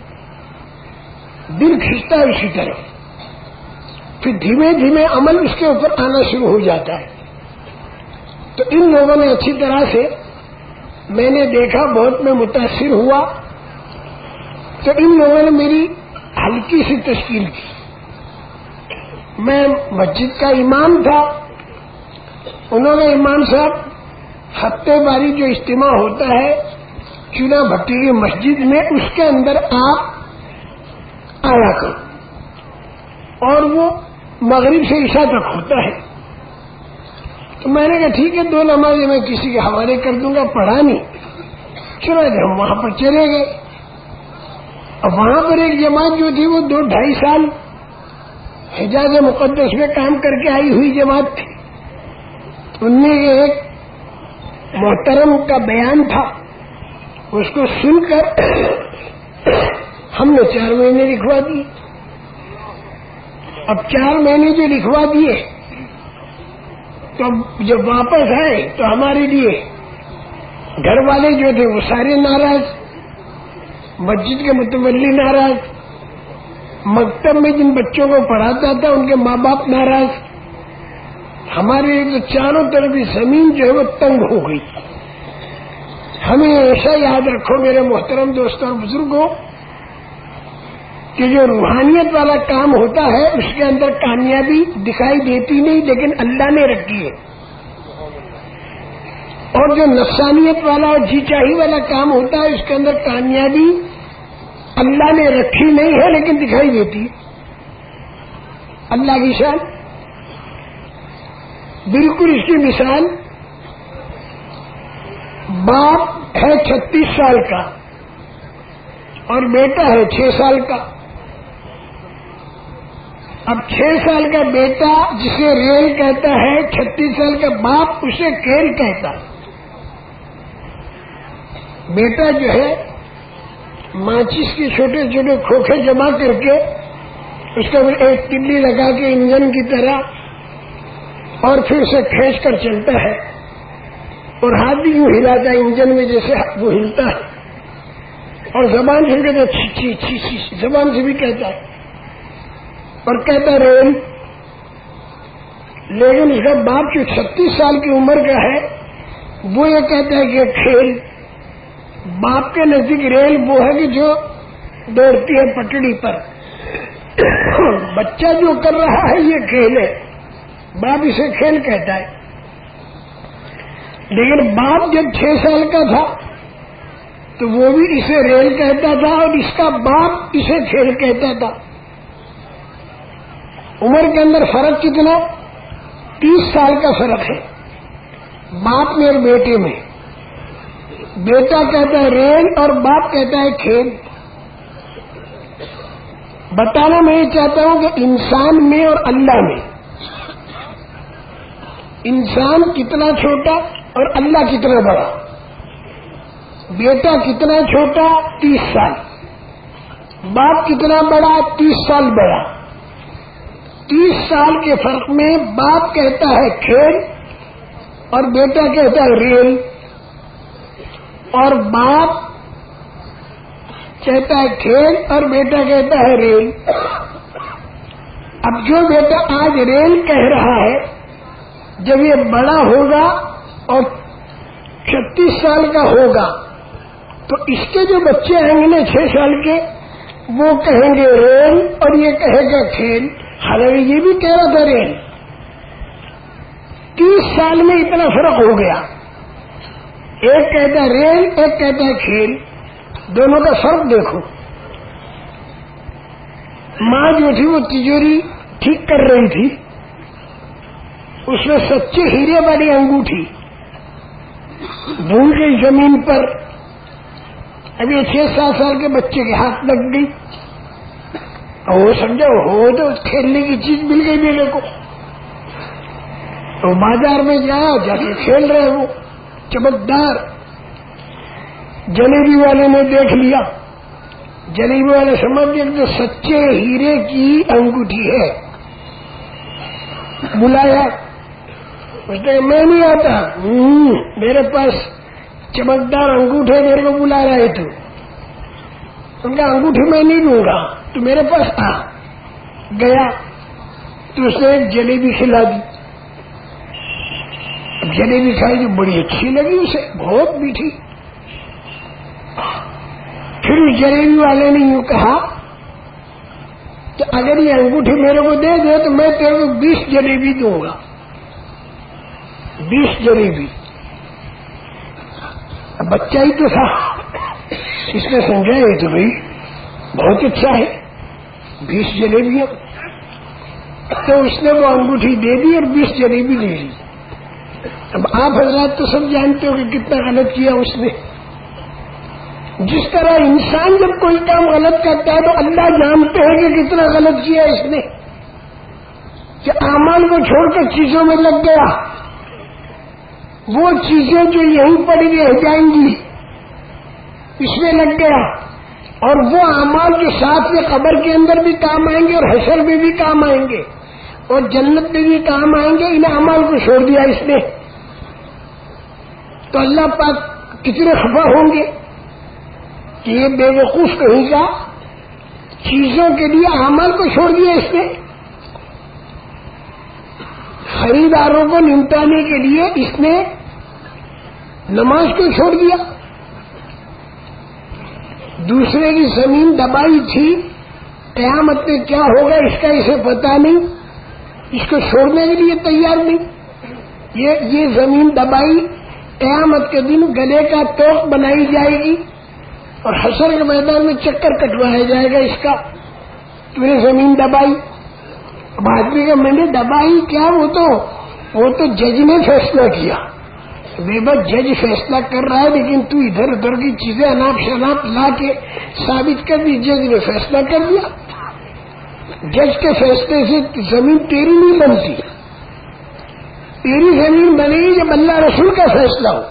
دل کھینچتا ہے اسی طرف. پھر دھیمے دھیمے عمل اس کے اوپر آنا شروع ہو جاتا ہے. تو ان لوگوں نے اچھی طرح سے میں نے دیکھا، بہت میں متاثر ہوا. تو ان لوگوں نے میری ہلکی سی تشکیل کی. میں مسجد کا امام تھا، انہوں نے امام صاحب ہفتے واری جو اجتماع ہوتا ہے چنا بھٹی کی مسجد میں، اس کے اندر آپ آیا کرو، اور وہ مغرب سے عشاء تک ہوتا ہے. تو میں نے کہا ٹھیک ہے، 2 نمازیں میں کسی کے حوالے کر دوں گا، پڑھا نہیں. چلو ہم وہاں پر چلے گئے. اب وہاں پر ایک جماعت جو تھی وہ 2-2.5 سال حجاز مقدس میں کام کر کے آئی ہوئی جماعت تھی. ان میں ایک محترم کا بیان تھا، اس کو سن کر ہم نے 4 مہینے لکھوا دیے. اب 4 مہینے جو لکھوا دیے تو جب واپس آئے تو ہمارے لیے گھر والے جو تھے وہ سارے ناراض، مسجد کے متولی ناراض، مکتب میں جن بچوں کو پڑھاتا تھا ان کے ماں باپ ناراض. ہمارے لیے تو چاروں طرف زمین جو ہے وہ تنگ ہو گئی. ہمیں ایسا یاد رکھو میرے محترم دوستوں اور بزرگوں کہ جو روحانیت والا کام ہوتا ہے اس کے اندر کامیابی دکھائی دیتی نہیں، لیکن اللہ نے رکھی ہے، اور جو نفسانیت والا اور جی چاہی والا کام ہوتا ہے اس کے اندر کامیابی اللہ نے رکھی نہیں ہے لیکن دکھائی دیتی ہے۔ اللہ کی شان بالکل اس کی مثال، باپ ہے 36 سال کا اور بیٹا ہے 6 سال کا۔ اب 6 سال کا بیٹا جسے ریل کہتا ہے، 36 سال کا باپ اسے کھیل کہتا ہے۔ بیٹا جو ہے ماچس کے چھوٹے چھوٹے کھوکھے جمع کر کے اس کے اوپر ایک تلی لگا کے انجن کی طرح اور پھر اسے کھینچ کر چلتا ہے، اور ہاتھ بھی یوں ہلاتا ہے انجن میں جیسے وہ ہلتا ہے، اور زبان سے بھی کہتا ہے چھی چھی چھی چھی، زبان سے بھی کہتا ہے اور کہتا ریل۔ لیکن اس کا باپ جو 36 سال کی عمر کا ہے وہ یہ کہتا ہے کہ کھیل۔ باپ کے نزدیک ریل وہ ہے کہ جو دوڑتی ہے پٹڑی پر، بچہ جو کر رہا ہے یہ کھیل ہے، باپ اسے کھیل کہتا ہے۔ لیکن باپ جب 6 سال کا تھا تو وہ بھی اسے ریل کہتا تھا اور اس کا باپ اسے کھیل کہتا تھا۔ عمر کے اندر فرق کتنا؟ 30 سال کا فرق ہے باپ میں اور بیٹے میں۔ بیٹا کہتا ہے ریل اور باپ کہتا ہے کھیل۔ بتانا میں یہ چاہتا ہوں کہ انسان میں اور اللہ میں، انسان کتنا چھوٹا اور اللہ کتنا بڑا۔ بیٹا کتنا چھوٹا؟ 30 سال۔ باپ کتنا بڑا؟ 30 سال بڑا۔ 30 سال کے فرق میں باپ کہتا ہے کھیل اور بیٹا کہتا ہے ریل، اور باپ کہتا ہے کھیل اور بیٹا کہتا ہے ریل۔ اب جو بیٹا آج ریل کہہ رہا ہے جب یہ بڑا ہوگا اور 36 سال کا ہوگا تو اس کے جو بچے آئیں گے نا 6 سال کے، وہ کہیں گے ریل اور یہ کہے گا کھیل، حالانکہ یہ بھی کہہ رہا تھا ریل۔ 30 سال میں اتنا فرق ہو گیا، ایک کہتا ہے ریل ایک کہتا ہے کھیل، دونوں کا فرق دیکھو۔ ماں جو تھی وہ تجوری ٹھیک کر رہی تھی، اس میں سچے ہیرے والی انگوٹھی بھول گئی زمین پر۔ ابھی 6-7 سال کے بچے کے ہاتھ لگ گئی اور وہ سمجھا ہو تو کھیلنے کی چیز مل گئی میرے کو، تو بازار میں جا کے کھیل رہے وہ چمکدار۔ جلیبی والے نے دیکھ لیا، جلیبی والے سمجھ گئے کہ سچے ہیرے کی انگوٹھی ہے، بلایا، اس نے میں نہیں آتا، میرے پاس چمکدار انگوٹھے میرے کو بلا رہے تو ان کا انگوٹھی میں نہیں لوں گا، تو میرے پاس آ گیا تو اس نے ایک جلیبی کھلا دی۔ جلیبی کھائی جو بڑی اچھی لگی اسے، بہت میٹھی۔ پھر اس جلیبی والے نے یوں کہا کہ اگر یہ انگوٹھی میرے کو دے دے تو میں تیرے کو 20 جلیبی دوں گا، 20 جلیبی۔ اب بچہ ہی تو تھا، اس نے سمجھا یہ تو بھائی بہت اچھا ہے، 20 جلیبیاں، تو اس نے وہ انگوٹھی دے دی اور 20 جلیبی لے لی۔ اب آپ حضرات تو سب جانتے ہو کہ کتنا غلط کیا اس نے۔ جس طرح انسان جب کوئی کام غلط کرتا ہے تو اللہ جانتے ہیں کہ کتنا غلط کیا اس نے، کہ اعمال کو چھوڑ کر چیزوں میں لگ گیا، وہ چیزیں جو یہیں پڑی رہ جائیں گی اس میں لگ گیا، اور وہ اعمال جو ساتھ میں قبر کے اندر بھی کام آئیں گے اور حشر میں بھی کام آئیں گے اور جنت میں بھی کام آئیں گے، ان اعمال کو چھوڑ دیا اس نے۔ تو اللہ پاک کتنے خفا ہوں گے کہ یہ بے وقوف کہیں گا، چیزوں کے لیے اعمال کو چھوڑ دیا اس نے، خریداروں کو نمٹانے کے لیے اس نے نماز کو چھوڑ دیا، دوسرے کی زمین دبائی تھی قیامت میں کیا ہوگا اس کا اسے پتا نہیں، اس کو چھوڑنے کے لیے تیار نہیں. یہ زمین دبائی قیامت کے دن گلے کا توق بنائی جائے گی اور حشر کے میدان میں چکر کٹوایا جائے گا اس کا. تو نے زمین دبائی. اب آدمی کا میں نے دبائی کیا، وہ تو جج نے فیصلہ کیا. بے بس جج فیصلہ کر رہا ہے، لیکن تو ادھر ادھر کی چیزیں اناپ شناپ لا کے ثابت کر دی. جج نے فیصلہ کر دیا. جج کے فیصلے سے زمین تیری نہیں بنتی. تیری زمین بنے گی جب اللہ رسول کا فیصلہ ہو.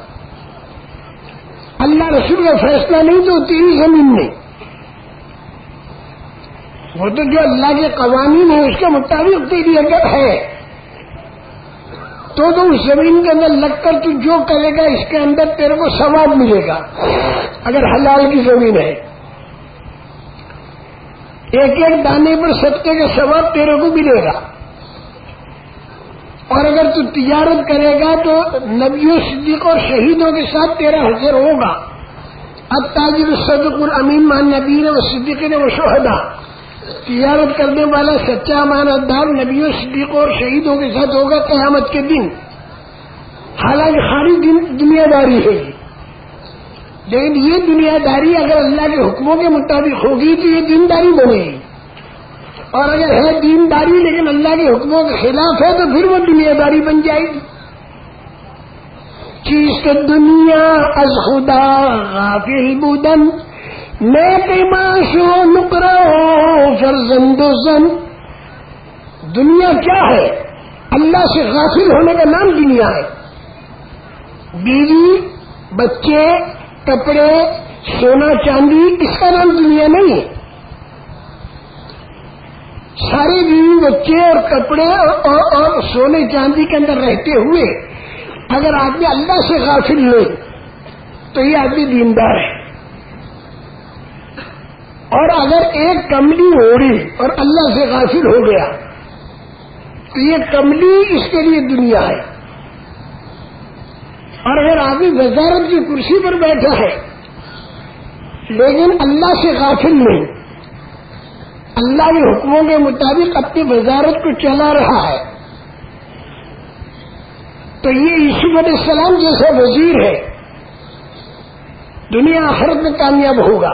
اللہ رسول کا فیصلہ نہیں تو تیری زمین نہیں. وہ تو جو اللہ کے قوانین ہیں اس کے مطابق تیری اگر ہے تو اس زمین کے اندر لگ کر تو جو کرے گا اس کے اندر تیرے کو ثواب ملے گا. اگر حلال کی زمین ہے ایک ایک دانے پر صدقے کا ثواب تیرے کو ملے گا. اور اگر تو تجارت کرے گا تو نبیوں صدیق اور شہیدوں کے ساتھ تیرا حشر ہوگا. اب تاجر الصدق الامین مع النبیین والصدیقین والشہداء، تجارت کرنے والا سچا امانت دار نبیوں صدیقوں اور شہیدوں کے ساتھ ہوگا قیامت کے دن. حالانکہ خالی دنیا داری ہے لیکن یہ دنیا داری اگر اللہ کے حکموں کے مطابق ہوگی تو یہ دینداری بنے گی. اور اگر ہے دینداری لیکن اللہ کے حکموں کے خلاف ہے تو پھر وہ دنیا داری بن جائے گی. چیز دنیا از خدا غافل بودن میں پیماشو نکرو فرزند و زن. دنیا کیا ہے؟ اللہ سے غافل ہونے کا نام دنیا ہے. بیوی بچے کپڑے سونا چاندی اس کا نام دنیا نہیں ہے. سارے بیوی بچے اور کپڑے اور سونے چاندی کے اندر رہتے ہوئے اگر آدمی اللہ سے غافل ہو تو یہ آدمی دیندار ہے. اور اگر ایک کملی اوڑی اور اللہ سے غافل ہو گیا تو یہ کملی اس کے لیے دنیا ہے. اور اگر آدمی وزارت کی کرسی پر بیٹھا ہے لیکن اللہ سے غافل نہیں، اللہ کے حکموں کے مطابق اپنی وزارت کو چلا رہا ہے تو یہ یوسف علیہ السلام جیسا وزیر ہے، دنیا آخرت میں کامیاب ہوگا.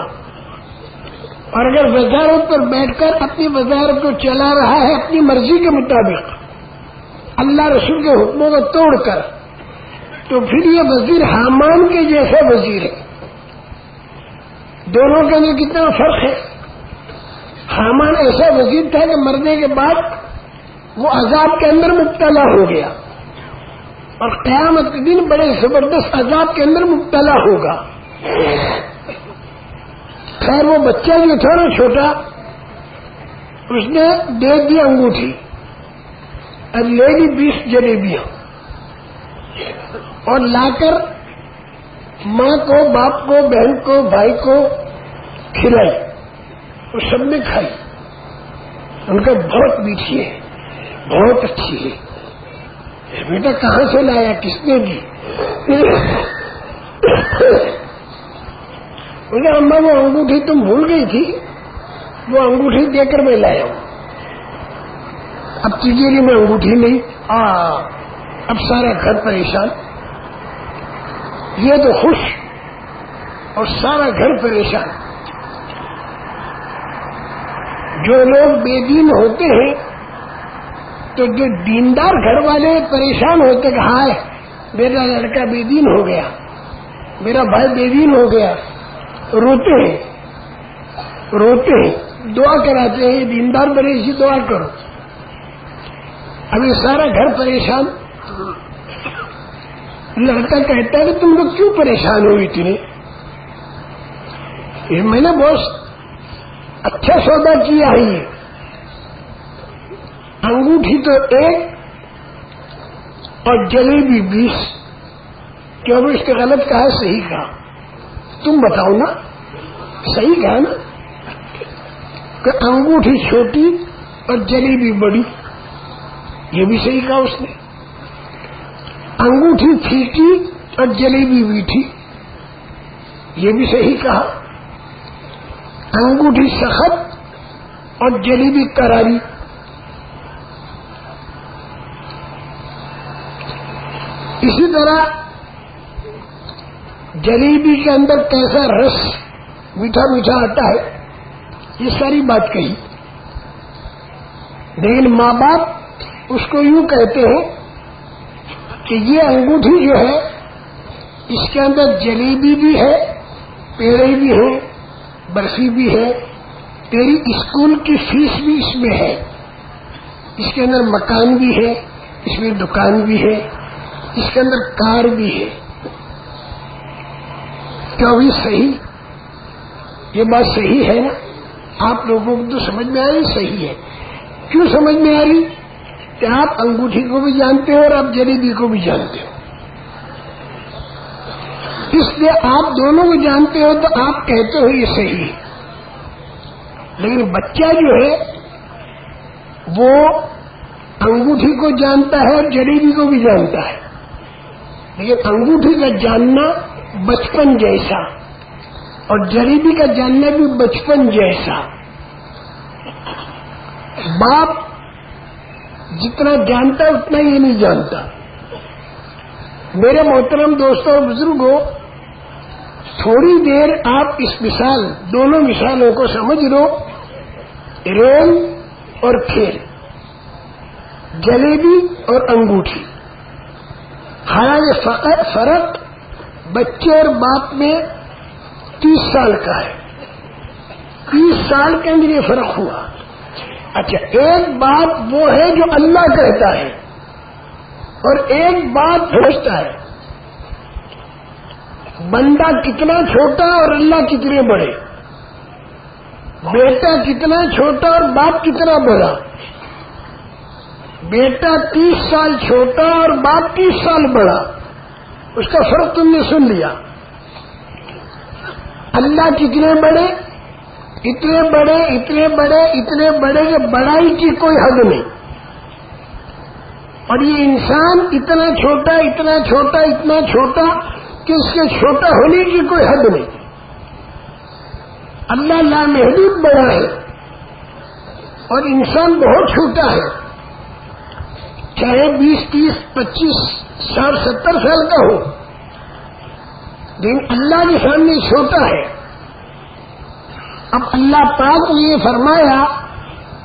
اور اگر وزارت پر بیٹھ کر اپنی وزارت کو چلا رہا ہے اپنی مرضی کے مطابق اللہ رسول کے حکموں کو توڑ کر تو پھر یہ وزیر حامان کے جیسا وزیر ہے. دونوں کے اندر کتنا فرق ہے. حامان ایسا وزیر تھا کہ مرنے کے بعد وہ عذاب کے اندر مبتلا ہو گیا اور قیامت کے دن بڑے زبردست عذاب کے اندر مبتلا ہوگا. خیر وہ بچہ جو تھا نا چھوٹا اس نے دے دی انگوٹھی، اب لے لی 20 جلیبیاں اور لا کر ماں کو باپ کو بہن کو بھائی کو کھلائی. وہ سب نے کھائی. ان کا بہت میٹھی ہے بہت اچھی ہے. بیٹا کہاں سے لایا کس نے دی؟ اماں وہ انگوٹھی تم بھول گئی تھی، وہ انگوٹھی دے کر میں لایا ہوں. اب تجیری میں انگوٹھی نہیں. اب سارا گھر پریشان. یہ تو خوش اور سارا گھر پریشان. جو لوگ بے دین ہوتے ہیں تو جو دیندار گھر والے پریشان ہوتے کہ ہائے میرا لڑکا بے دین ہو گیا، میرا بھائی بے دین ہو گیا، روتے ہیں دعا کراتے ہیں دیندار بنے اسی دعا کرو. ابھی سارا گھر پریشان. لڑکا کہتا ہے کہ تم لوگ کیوں پریشان ہوئی اتنے؟ میں نے بہت اچھا سودا کیا ہے. یہ انگوٹھی تو 1 اور جلیبی 20. کیوں اس کے غلط کہا صحیح کہا؟ تم بتاؤ نا. صحیح کہا نا کہ انگوٹھی چھوٹی اور جلیبی بڑی. یہ بھی صحیح کہا اس نے. انگوٹھی پھیکی اور جلیبی میٹھی. یہ بھی صحیح کہا. انگوٹھی سخت اور جلیبی کراری. اسی طرح جلیبی کے اندر کیسا رس میٹھا میٹھا آتا ہے، یہ ساری بات کہی. لیکن ماں باپ اس کو یوں کہتے ہیں کہ یہ انگوٹھی جو ہے اس کے اندر جلیبی بھی ہے، پیڑے بھی ہیں، برفی بھی ہے، تیری اسکول کی فیس بھی اس میں ہے، اس کے اندر مکان بھی ہے، اس میں دکان بھی ہے، اس کے اندر کار بھی ہے. کیا بھی صحیح؟ یہ بات صحیح ہے نا؟ آپ لوگوں کو تو سمجھ میں آ رہی صحیح ہے. کیوں سمجھ میں آ رہی؟ کہ آپ انگوٹھی کو بھی جانتے ہو اور آپ جلیبی کو بھی جانتے ہو. اس لیے آپ دونوں کو جانتے ہو تو آپ کہتے ہو یہ صحیح ہے. لیکن بچہ جو ہے وہ انگوٹھی کو جانتا ہے اور جلیبی کو بھی جانتا ہے. لیکن انگوٹھی کا جاننا بچپن جیسا اور جلیبی کا جاننا بھی بچپن جیسا. باپ جتنا جانتا ہے اتنا یہ نہیں جانتا. میرے محترم دوستوں اور بزرگوں، تھوڑی دیر آپ اس مثال، دونوں مثالوں کو سمجھ لو، ریل اور کھیل، جلیبی اور انگوٹھی. حالانکہ فرق بچے اور باپ میں 30 سال کا ہے. 30 سال کے اندر یہ فرق ہوا. اچھا، ایک بات وہ ہے جو اللہ کہتا ہے اور ایک بات سوچتا ہے. بندہ کتنا چھوٹا اور اللہ کتنے بڑے، بیٹا کتنا چھوٹا اور باپ کتنا بڑا. بیٹا 30 سال چھوٹا اور باپ 30 سال بڑا. اس کا فرق تم نے سن لیا. اللہ کتنے بڑے، اتنے بڑے اتنے بڑے اتنے بڑے کہ بڑائی کی کوئی حد نہیں. اور یہ انسان اتنا چھوٹا اتنا چھوٹا اتنا چھوٹا کہ اس کے چھوٹا ہونے کی کوئی حد نہیں. اللہ لامحدود بڑا ہے اور انسان بہت چھوٹا ہے، چاہے 20 30 25 60 70 سال کا ہو، لیکن اللہ کے سامنے چھوٹا ہے. اب اللہ پاک نے یہ فرمایا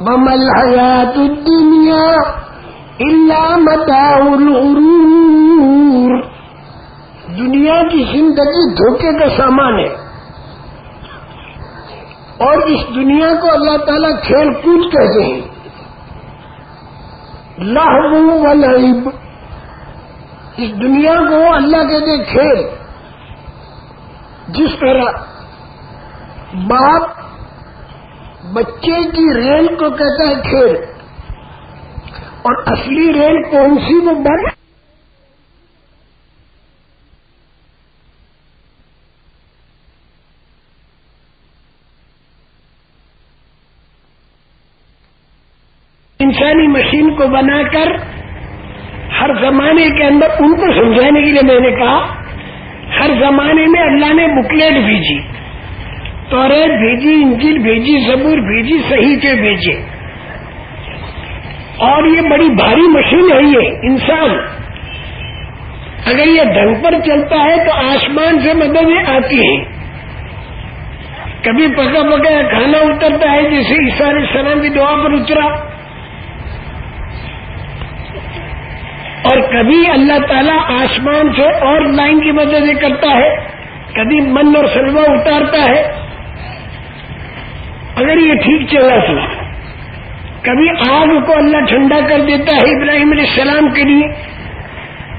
وَمَا الْحَيَاةُ الدُّنْيَا إِلَّا مَتَاعُ الْغُرُورِ. دنیا کی زندگی دھوکے کا سامان ہے، اور اس دنیا کو اللہ تعالیٰ کھیل کود کہتے ہیں، لہو و لعب. اس دنیا کو اللہ کہتے ہیں کھیل. جس طرح باپ بچے کی ریل کو کہتا ہے کھیل، اور اصلی ریل کون سی؟ وہ بڑھ انسانی مشین کو بنا کر ہر زمانے کے اندر ان کو سمجھانے کے لیے میں نے کہا ہر زمانے میں اللہ نے بکلیٹ بھیجی، توریت بھیجی، انجیل بھیجی، زبور بھیجی، صحیفے بھیجے. اور یہ بڑی بھاری مشین ہے. یہ انسان اگر یہ ڈھنگ پر چلتا ہے تو آسمان سے مددیں آتی ہیں. کبھی پکا پکا کھانا اترتا ہے جیسے عیسیٰ علیہ السلام کی دعا پر اترا، اور کبھی اللہ تعالیٰ آسمان سے اور لائن کی مدد کرتا ہے، کبھی من اور سلوہ اتارتا ہے اگر یہ ٹھیک چلا تو. کبھی آگ کو اللہ ٹھنڈا کر دیتا ہے ابراہیم علیہ السلام کے لیے،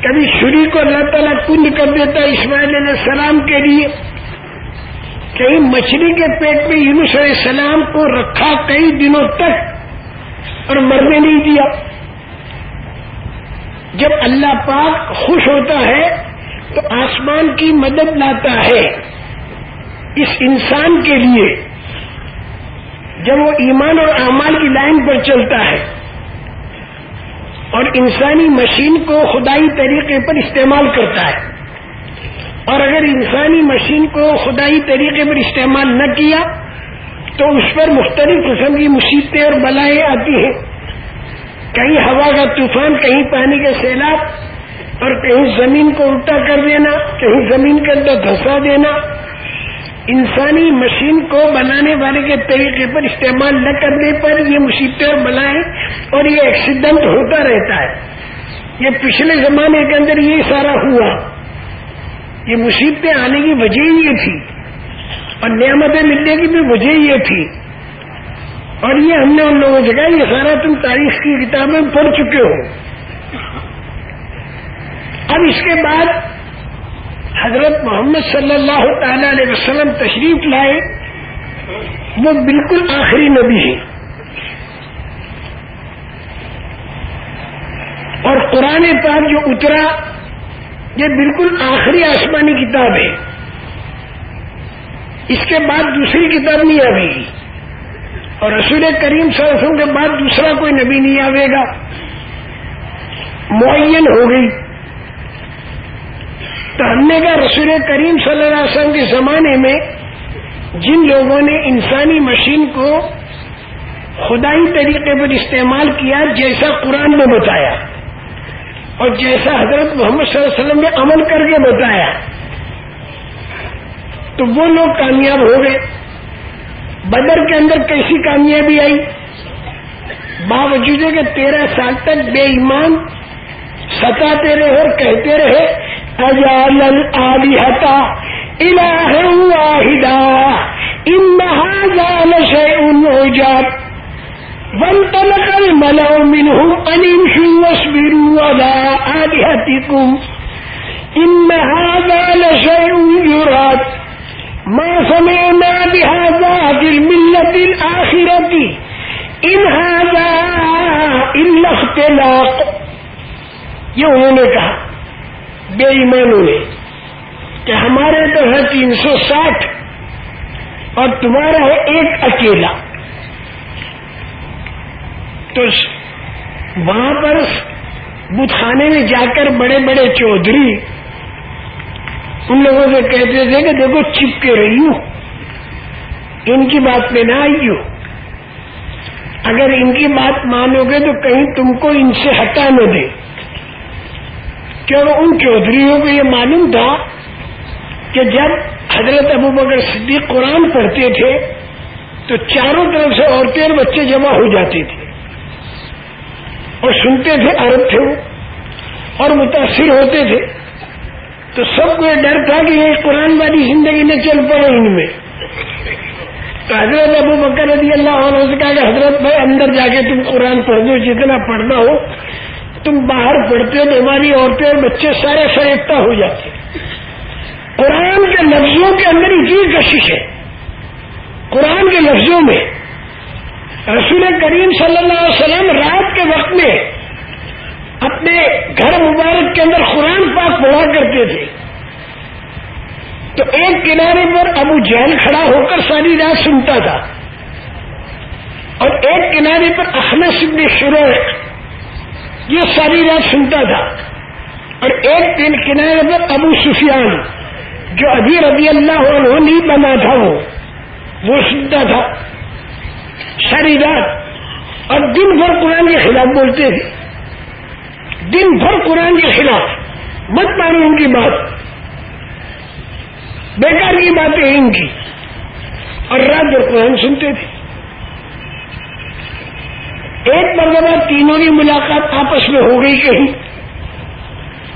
کبھی چھری کو اللہ تعالیٰ کند کر دیتا ہے اسماعیل علیہ السلام کے لیے. کہیں مچھلی کے پیٹ میں یونس علیہ السلام کو رکھا کئی دنوں تک اور مرنے نہیں دیا. جب اللہ پاک خوش ہوتا ہے تو آسمان کی مدد لاتا ہے اس انسان کے لیے جب وہ ایمان اور اعمال کی لائن پر چلتا ہے اور انسانی مشین کو خدائی طریقے پر استعمال کرتا ہے. اور اگر انسانی مشین کو خدائی طریقے پر استعمال نہ کیا تو اس پر مختلف قسم کی مصیبتیں اور بلائیں آتی ہیں، کہیں ہوا کا طوفان، کہیں پانی کے سیلاب، اور کہیں زمین کو الٹا کر دینا، کہیں زمین کے اندر دھنسا دینا۔ انسانی مشین کو بنانے والے کے طریقے پر استعمال نہ کرنے پر یہ مصیبتیں اور بلائیں اور یہ ایکسیڈنٹ ہوتا رہتا ہے۔ یہ پچھلے زمانے کے اندر یہ سارا ہوا، یہ مصیبتیں آنے کی وجہ یہ تھی اور نعمتیں ملنے کی بھی وجہ یہ تھی، اور یہ ہم نے ان لوگوں سے کہا یہ سارا تم تاریخ کی کتابیں پڑھ چکے ہو۔ اب اس کے بعد حضرت محمد صلی اللہ تعالی علیہ وسلم تشریف لائے، وہ بالکل آخری نبی ہیں، اور قرآن پاک جو اترا یہ بالکل آخری آسمانی کتاب ہے، اس کے بعد دوسری کتاب نہیں آئے گی، اور رسول کریم صلی اللہ علیہ وسلم کے بعد دوسرا کوئی نبی نہیں آئے گا، معین ہو گئی۔ تو ہم نے کہا رسول کریم صلی اللہ علیہ وسلم کے زمانے میں جن لوگوں نے انسانی مشین کو خدائی طریقے پر استعمال کیا، جیسا قرآن میں بتایا اور جیسا حضرت محمد صلی اللہ علیہ وسلم نے عمل کر کے بتایا، تو وہ لوگ کامیاب ہو گئے۔ بدر کے اندر کیسی کامیابی آئی؟ باوجود کہ 13 سال تک بے ایمان ستاتے رہے اور کہتے رہے اجعل الآلہۃ الہا واحدا ان ھذا لشیء عجاب وانطلق الملأ منهم ان امشوا واصبروا على آلہتکم ان ھذا لشیء یراد ما سمعنا بهذا في الملة الآخرة ان هذا إلا اختلاق۔ یہ انہوں نے کہا بے ایمانوں نے کہ ہمارے تو ہے 360 اور تمہارا ہے ایک اکیلا۔ تو وہاں پر بت خانے میں جا کر بڑے بڑے چودھری ان لوگوں سے کہتے تھے کہ دیکھو چپ کے رہی ہو، ان کی بات میں نہ آئی ہو، اگر ان کی بات مانو گے تو کہیں تم کو ان سے ہٹا نہ دے، کیونکہ ان چودھریوں کو یہ معلوم تھا کہ جب حضرت ابوبکر صدیق قرآن پڑھتے تھے تو چاروں طرف سے عورتیں اور بچے جمع ہو جاتے تھے اور سنتے تھے، عرب تھے وہ اور متاثر ہوتے تھے، تو سب کو یہ ڈر تھا کہ یہ قرآن والی زندگی نہ چل پڑے ان میں۔ تو حضرت ابوبکر رضی اللہ عنہ سے کہا کہ حضرت بھائی اندر جا کے تم قرآن پڑھ دو، جتنا پڑھنا ہو، تم باہر پڑھتے ہو تو ہماری عورتیں اور بچے سارے فریفتہ ہو جاتے۔ قرآن کے لفظوں کے اندر اتنی کشش ہے، قرآن کے لفظوں میں رسول کریم صلی اللہ علیہ وسلم رات کے وقت میں اپنے گھر مبارک کے اندر قرآن پاک پڑھا کرتے تھے، تو ایک کنارے پر ابو جہل کھڑا ہو کر ساری رات سنتا تھا، اور ایک کنارے پر اخنس بن شریح یہ ساری رات سنتا تھا، اور ایک دن کنارے پر ابو سفیان جو ابھی رضی اللہ عنہ نہیں بنا تھا وہ سنتا تھا ساری رات، اور دن بھر قرآن کے خلاف بولتے تھے، دن بھر قرآن کے خلاف، مت مانو ان کی بات، بیکار کی باتیں ان کی، اور رات بھر قرآن سنتے تھے۔ ایک مرتبہ تینوں کی ملاقات آپس میں ہو گئی کہیں،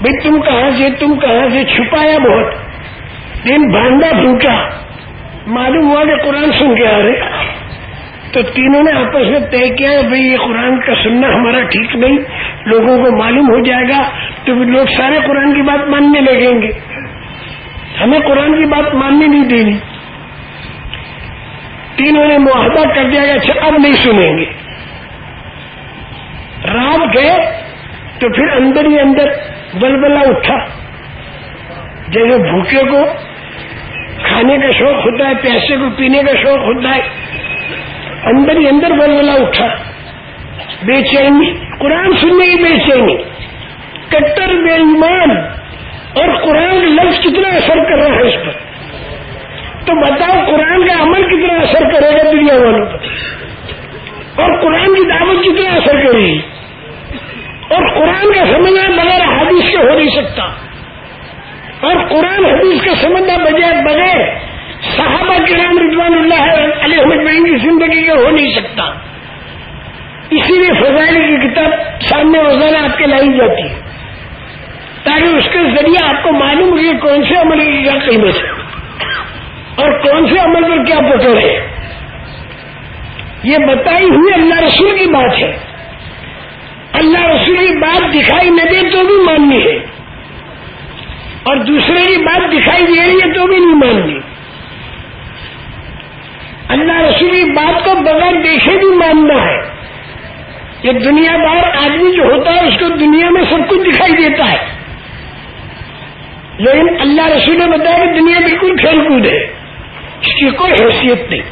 بھائی تم کہاں سے چھپایا بہت، دن بھانڈا پھوٹا، معلوم ہوا کہ قرآن سن کے آ رہے، تو تینوں نے آپس میں طے کیا بھائی یہ قرآن کا سننا ہمارا ٹھیک نہیں، لوگوں کو معلوم ہو جائے گا تو لوگ سارے قرآن کی بات ماننے لگیں گے، ہمیں قرآن کی بات ماننے نہیں دینی۔ تینوں نے معاہدہ کر دیا کہ اچھا اب نہیں سنیں گے۔ رات گئے تو پھر اندر ہی اندر بلبلا اٹھا، جیسے بھوکے کو کھانے کا شوق ہوتا ہے، پیاسے کو پینے کا شوق ہوتا ہے، اندر ہی اندر بلبلا اٹھا، بے چینی، قرآن سننے کی بے چینی، کٹر بے ایمان، اور قرآن کا لفظ کتنا اثر کر رہا ہے اس پر، تو بتاؤ قرآن کا عمل کتنا اثر کرے گا دنیا والوں پر، اور قرآن کی دعوت کتنا اثر کرے گی؟ اور قرآن کا سمجھنا بغیر حدیث کے ہو نہیں سکتا، اور قرآن حدیث کا سمجھنا بغیر صحابہ کرام رضوان اللہ علیہ اجمعین کی زندگی کا ہو نہیں سکتا. اسی لیے فضائل کی کتاب سامنے روزانہ آپ کے لائی جاتی ہے تاکہ اس کے ذریعے آپ کو معلوم ہو کہ کون سے عمل کی کیا قیمت ہے اور کون سے عمل پر کیا پکڑ ہے. یہ بتائی ہوئی اللہ رسول کی بات ہے. اللہ رسول کی بات دکھائی نہ دے تو بھی ماننی ہے، اور دوسرے کی بات دکھائی دے رہی ہے تو بھی نہیں ماننی. اللہ رسول کی بات کو بغیر دیکھے بھی ماننا ہے. یہ دنیا دار آدمی جو ہوتا ہے اس کو دنیا میں سب کچھ دکھائی دیتا ہے، لیکن اللہ رسول نے بتایا کہ دنیا بالکل کھیل کود ہے، اس کی کوئی حیثیت نہیں.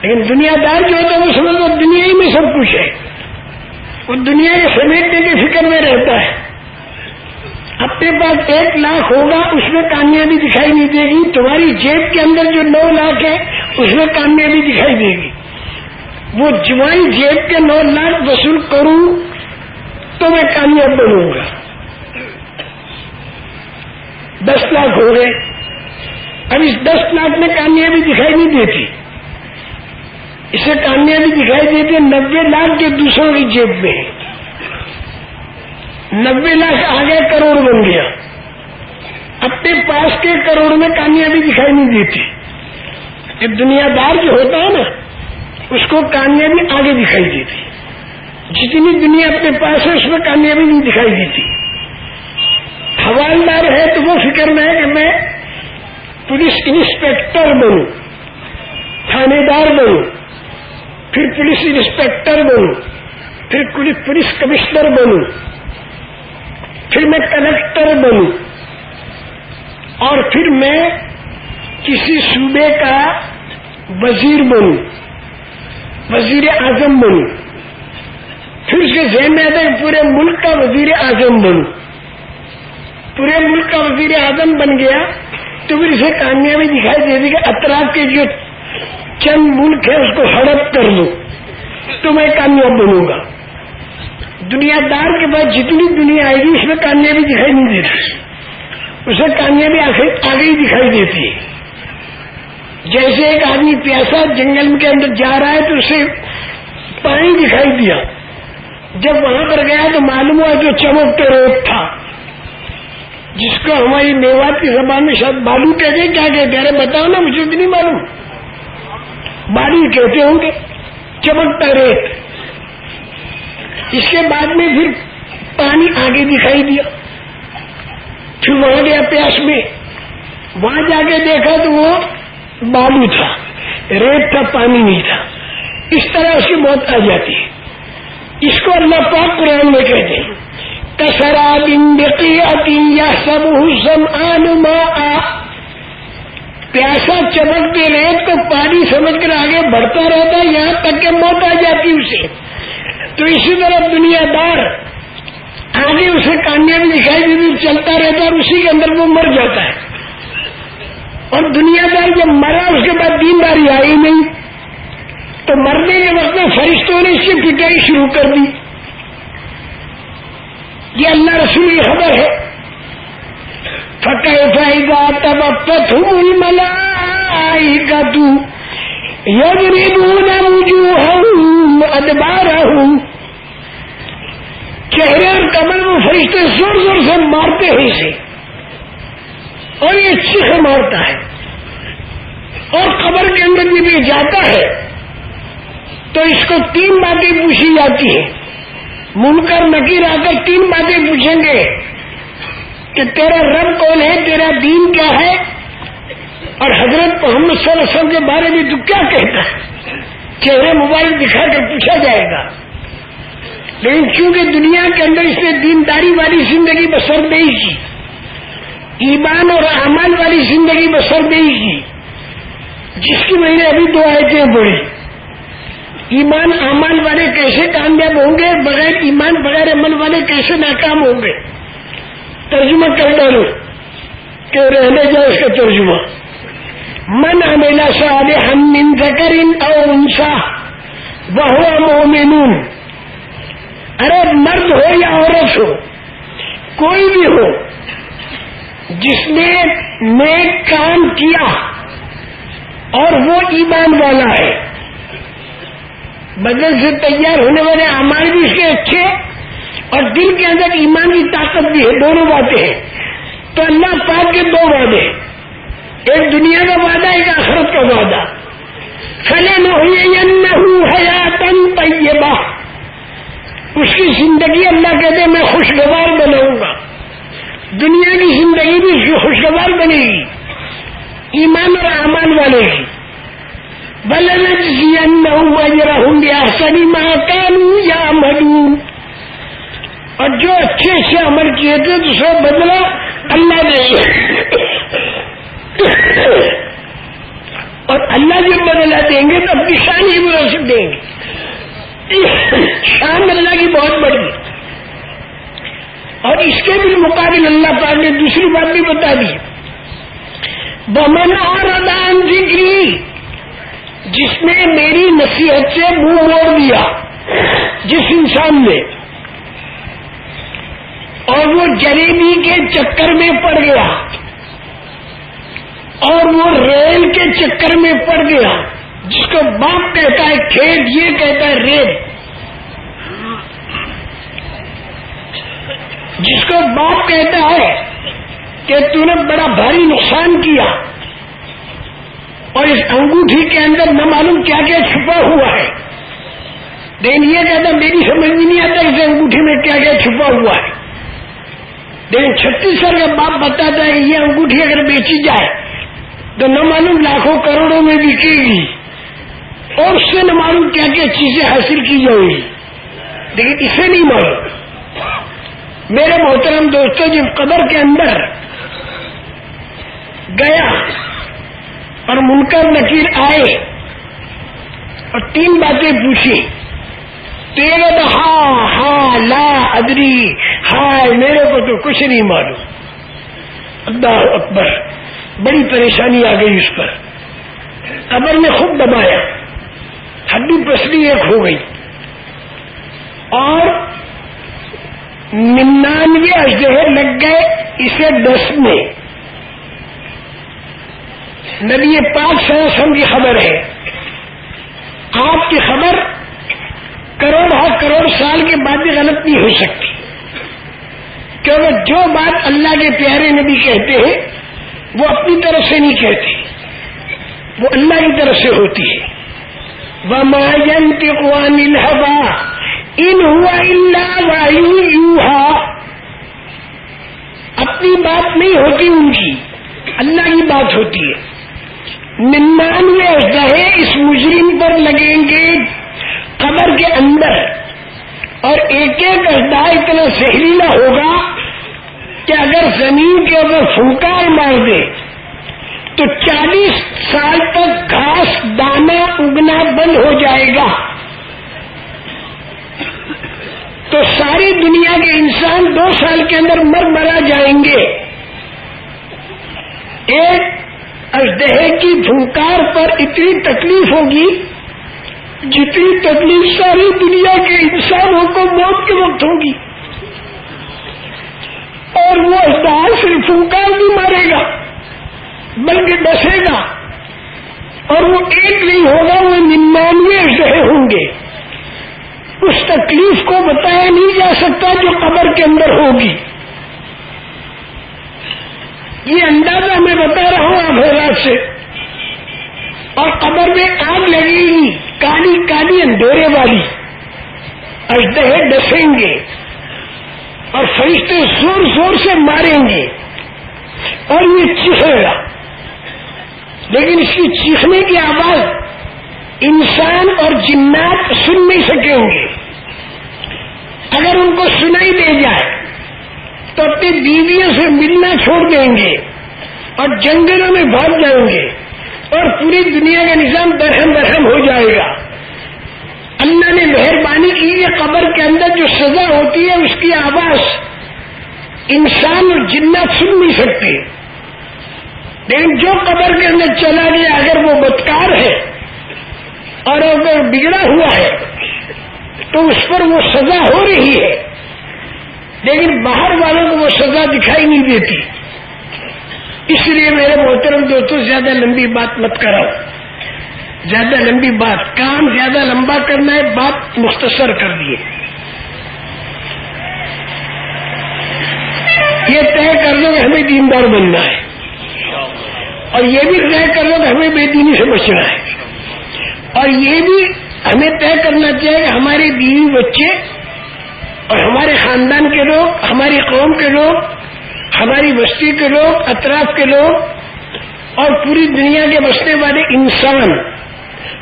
لیکن دنیا دار جو ہوتا ہے وہ سمجھتا ہے دنیا ہی میں سب کچھ ہے، وہ دنیا کے سمیٹنے کی فکر میں رہتا ہے. اپنے پاس 1 لاکھ ہوگا اس میں کامیابی دکھائی نہیں دے گی، تمہاری جیب کے اندر جو 9 لاکھ ہے اس میں کامیابی دکھائی دے گی. وہ تمہاری جیب کے 9 لاکھ وصول کروں تو میں کامیاب بنوں گا. 10 لاکھ ہو گئے، اب اس 10 لاکھ میں کامیابی دکھائی نہیں دیتی، اسے کامیابی دکھائی دیتی ہے 90 لاکھ جو دوسروں کی جیب میں ہے. 90 لاکھ آگے کروڑ بن گیا، اپنے پاس کے کروڑ میں کامیابی دکھائی نہیں دیتی. یہ دنیا دار جو ہوتا ہے نا اس کو کامیابی آگے دکھائی دیتی، جتنی دنیا اپنے پاس ہے اس میں کامیابی نہیں دکھائی دیتی. حوالدار ہے تو وہ فکر میں ہے کہ میں پولیس انسپیکٹر بنوں، تھانے دار بنوں، پھر پولیس انسپیکٹر بنوں، پھر پولیس کمشنر بنوں، پھر میں کلکٹر بنوں، اور پھر میں کسی صوبے کا وزیر بنوں، وزیر اعظم بنوں، پھر اس کے ذہن میں آتا ہے کہ پورے ملک کا وزیر اعظم بنوں. پورے ملک کا وزیر اعظم بن گیا تو پھر اسے کامیابی دکھائی دے دی کہ اطراف کے جو چند ملک ہے اس کو ہڑپ کر لوں تو میں کامیاب بنوں گا. دنیا دار کے بعد جتنی دنیا آئے گی اس میں کامیابی دکھائی نہیں دیتی، اسے کامیابی آگے ہی دکھائی دیتی ہے. جیسے ایک آدمی پیاسا جنگل کے اندر جا رہا ہے تو اسے پانی دکھائی دیا، جب وہاں پر گیا تو معلوم ہوا جو چمکتے ریت تھا، جس کو ہماری میوات کی زبان میں شاید بالو کہتے ہیں. کیا کہتے ہیں؟ بتاؤ نا، مجھے تو نہیں معلوم. بالو کہتے ہوں گے، چمکتا ریت. اس کے بعد میں پھر پانی آگے دکھائی دیا، پھر وہاں گیا پیاس میں، وہاں جا کے دیکھا تو وہ بالو تھا، ریت تھا، پانی نہیں تھا. اس طرح اس کی موت آ جاتی ہے. اس کو اللہ پاک قرآن میں کہتے ہیں کسراب بقیعۃ یحسبہ الظمآن ماء. پیاسا چمکتے ریت کو پانی سمجھ کر آگے بڑھتا رہتا ہے یہاں تک کہ موت آ جاتی اسے. تو اسی طرح دنیا دار آگے اسے کامیابی دکھائی دیتی، چلتا رہتا اور اسی کے اندر وہ مر جاتا ہے. اور دنیا دار جب مرا اس کے بعد دینداری آئی نہیں تو مرنے کے وقت میں فرشتوں نے اس کی پٹائی شروع کر دی. یہ اللہ رسول کی خبر ہے. فَكَيْفَ إِذَا تَوَفَّتْهُمُ الْمَلَائِكَةُ يَضْرِبُونَ وُجُوهَهُمْ وَأَدْبَارَهُمْ. چہرے اور کمر میں فرشتے زور زور سے مارتے ہیں اسے، اور یہ چیخ مارتا ہے، اور قبر کے اندر جب یہ جاتا ہے تو اس کو 3 باتیں پوچھی جاتی ہیں. منکر نکیر آ کر 3 باتیں پوچھیں گے کہ تیرا رب کون ہے، تیرا دین کیا ہے، اور حضرت محمد صلی اللہ علیہ وسلم کے بارے میں تو کیا کہتا ہے. چہرے موبائل دکھا کر پوچھا جائے گا. لیکن چونکہ دنیا کے اندر اس نے دینداری والی زندگی بسر نہیں کی، ایمان اور اعمال والی زندگی بسر نہیں کی، جس کی میں نے ابھی 2 آیتیں پڑھی. ایمان اعمال والے کیسے کامیاب ہوں گے، بغیر ایمان بغیر عمل والے کیسے ناکام ہوں گے. ترجمہ کر ڈالو کہ رہنے جائے اس کا ترجمہ. من عمل صالحا من ذکر او انثى وهو مؤمن. ارے مرد ہو یا عورت ہو، کوئی بھی ہو، جس نے نیک کام کیا اور وہ ایمان والا ہے، بدن سے تیار ہونے والے اعمال بھی اس کے اچھے اور دل کے اندر ایمان کی طاقت بھی ہے، دونوں باتیں ہیں. تو اللہ پاک کے دو وعدے، ایک دنیا کا وعدہ، ایک آخرت کا وعدہ. فَلَنُحْيِيَنَّهُ حَيَاةً طَيِّبَةً، اس کی زندگی اللہ کہتے ہیں میں خوشگوار بناؤں گا. دنیا کی زندگی بھی خوشگوار بنے گی ایمان اور اعمال والے کی. وَلَنَجْزِيَنَّهُمْ أَجْرَهُمْ بِأَحْسَنِ مَا كَانُوا يَعْمَلُونَ، اور جو اچھے سے عمل کیے تھے تو سب بدلا اللہ نے. اور اللہ جب بدلا دیں گے تو اپنی شان ہی بدل دیں گے. شان اللہ کی بہت بڑی. اور اس کے بالمقابل اللہ پاک نے دوسری بات بھی بتا دی، وَمَنْ أَعْرَضَ عَنْ ذِكْرِي، جس نے میری نصیحت سے منہ موڑ دیا، جس انسان نے، اور وہ جلیبی کے چکر میں پڑ گیا اور وہ ریل کے چکر میں پڑ گیا، جس کو باپ کہتا ہے کھیت، یہ کہتا ہے ریل، جس کو باپ کہتا ہے کہ تو نے بڑا بھاری نقصان کیا اور اس انگوٹھی کے اندر نہ معلوم کیا کیا چھپا ہوا ہے، لیکن یہ کہتا میری سمجھ میں نہیں آتا اس انگوٹھی میں کیا کیا چھپا ہوا ہے. لیکن 36 سال کا باپ بتاتا ہے کہ یہ انگوٹھی اگر بیچی جائے تو نہ معلوم لاکھوں کروڑوں میں بکے گی اور اس سے نہ معلوم کیا کیا چیزیں حاصل کی جائیں گی، لیکن اسے نہیں معلوم. میرے محترم دوستوں، جب قبر کے اندر گیا اور منکر نکیر آئے اور 3 باتیں پوچھی تو یہ کہتا ہاں لا ادری، ہائے میرے کو تو کچھ نہیں معلوم. اللہ اکبر، بڑی پریشانی آ گئی اس پر. قبر میں خوب دبایا، ہڈی پسلی ایک ہو گئی اور 99 اژدہے لگ گئے اسے ڈسنے. نبی پاک صلی اللہ علیہ وسلم کی خبر ہے، آپ کی خبر کروڑ سال کے بعد بھی غلط نہیں ہو سکتی، کیونکہ جو بات اللہ کے پیارے نبی کہتے ہیں وہ اپنی طرف سے نہیں کہتے، وہ اللہ کی طرف سے ہوتی ہے. وَمَا يَنطِقُ عَنِ الْهَوَىٰ إِنْ هُوَ إِلَّا وَحْيٌ يُوحَىٰ، اپنی بات نہیں ہوتی ان کی، اللہ کی بات ہوتی ہے. 99 اژدہے اس مجرم پر لگیں گے قبر کے اندر، اور ایک اژدہا اتنا زہریلا ہوگا کہ اگر زمین کے اوپر پھنکار مار دے تو 40 سال تک گھاس دانا اگنا بند ہو جائے گا. تو ساری دنیا کے انسان 2 سال کے اندر مرا جائیں گے. ایک اژدہے کی پھنکار پر اتنی تکلیف ہوگی جتنی تکلیف ساری دنیا کے انسانوں کو موت کے وقت ہوگی. اور وہ اژدہا صرف پھنکار نہیں مارے گا بلکہ ڈسے گا، اور وہ ایک نہیں ہوگا، وہ 99 اژدہے ہوں گے. اس تکلیف کو بتایا نہیں جا سکتا جو قبر کے اندر ہوگی. یہ اندازہ میں بتا رہا ہوں آپ حضرات سے. اور قبر میں آگ لگے گی، کالی کالی اندھیرے والی، اژدہے ڈسیں گے اور فرشتے زور زور سے ماریں گے اور یہ چیخے گا، لیکن اس کی چیخنے کی آواز انسان اور جنات سن نہیں سکیں گے. اگر ان کو سنائی دے جائے تو اپنی بیویوں سے ملنا چھوڑ دیں گے اور جنگلوں میں بھاگ جائیں گے اور پوری دنیا کا نظام درہم ہو جائے گا. اللہ نے مہربانی کی کہ قبر کے اندر جو سزا ہوتی ہے اس کی آواز انسان اور جنات سن نہیں سکتے. لیکن جو قبر کے اندر چلا گیا اگر وہ بدکار ہے اور اگر بگڑا ہوا ہے تو اس پر وہ سزا ہو رہی ہے، لیکن باہر والوں کو وہ سزا دکھائی نہیں دیتی. اس لیے میرے محترم دوستوں زیادہ لمبی بات مت کراؤ، زیادہ لمبی بات، کام زیادہ لمبا کرنا ہے، بات مختصر کر دیے. یہ طے کر لو کہ ہمیں دیندار بننا ہے، اور یہ بھی طے کر لو کہ ہمیں بے دینی سے بچنا ہے، اور یہ بھی ہمیں طے کرنا چاہیے کہ ہمارے بیوی بچے اور ہمارے خاندان کے لوگ، ہماری قوم کے لوگ، ہماری بستی کے لوگ، اطراف کے لوگ اور پوری دنیا کے بسنے والے انسان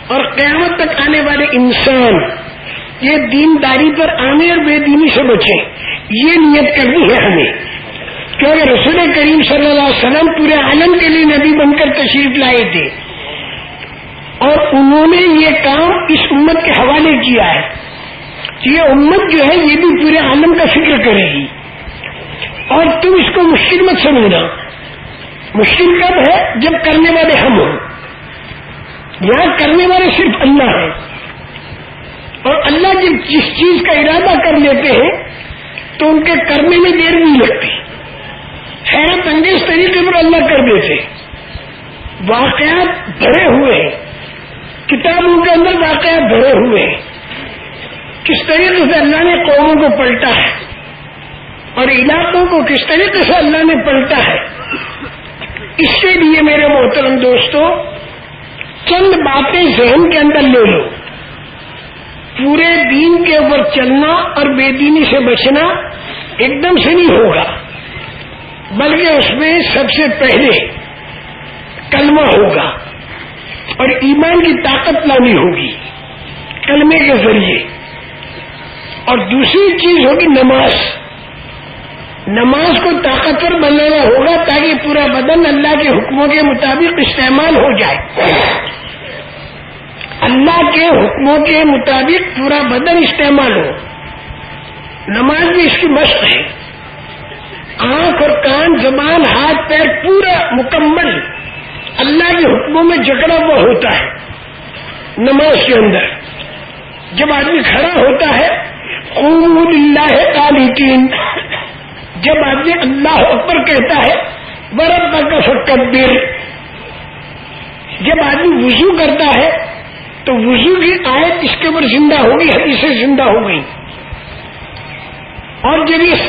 اور قیامت تک آنے والے انسان یہ دینداری پر آنے اور بے دینی سے بچیں. یہ نیت کرنی ہے ہمیں، کیونکہ رسول کریم صلی اللہ علیہ وسلم پورے عالم کے لیے نبی بن کر تشریف لائے تھے، اور انہوں نے یہ کام اس امت کے حوالے کیا ہے. یہ امت جو ہے یہ بھی پورے عالم کا فکر کرے گی، اور تم اس کو مشکل مت سمجھنا. مشکل کب ہے؟ جب کرنے والے ہم ہوں. یہاں کرنے والے صرف اللہ ہیں، اور اللہ جب جس چیز کا ارادہ کر لیتے ہیں تو ان کے کرنے میں دیر نہیں لگتی. حیرت انگیز طریقے پر اللہ کر دیتے. واقعات بھرے ہوئے ہیں، کتابوں کے اندر واقعات بھرے ہوئے ہیں، کس طریقے سے اللہ نے قوموں کو پلٹا ہے اور علاقوں کو کس طریقے سے اللہ نے پلٹا ہے. اس کے لیے میرے محترم دوستوں چند باتیں ذہن کے اندر لے لو. پورے دین کے اوپر چلنا اور بے دینی سے بچنا ایک دم سے نہیں ہوگا، بلکہ اس میں سب سے پہلے کلمہ ہوگا اور ایمان کی طاقت لانی ہوگی کلمے کے ذریعے. اور دوسری چیز ہوگی نماز. نماز کو طاقتور بنانا ہوگا تاکہ پورا بدن اللہ کے حکموں کے مطابق استعمال ہو جائے. اللہ کے حکموں کے مطابق پورا بدن استعمال ہو. نماز بھی اس کی مشق ہے. آنکھ اور کان، زبان، ہاتھ، پیر پورا مکمل اللہ کے حکموں میں جکڑا ہوا ہوتا ہے نماز کے اندر. جب آدمی کھڑا ہوتا ہے قوموا للہ قانتین، جب آدمی اللہ اکبر کہتا ہے وربک فکبر، جب آدمی وضو کرتا ہے تو وضو کی آیت اس کے اوپر زندہ ہوگی، حدیثیں زندہ ہو گئی. اور جب اس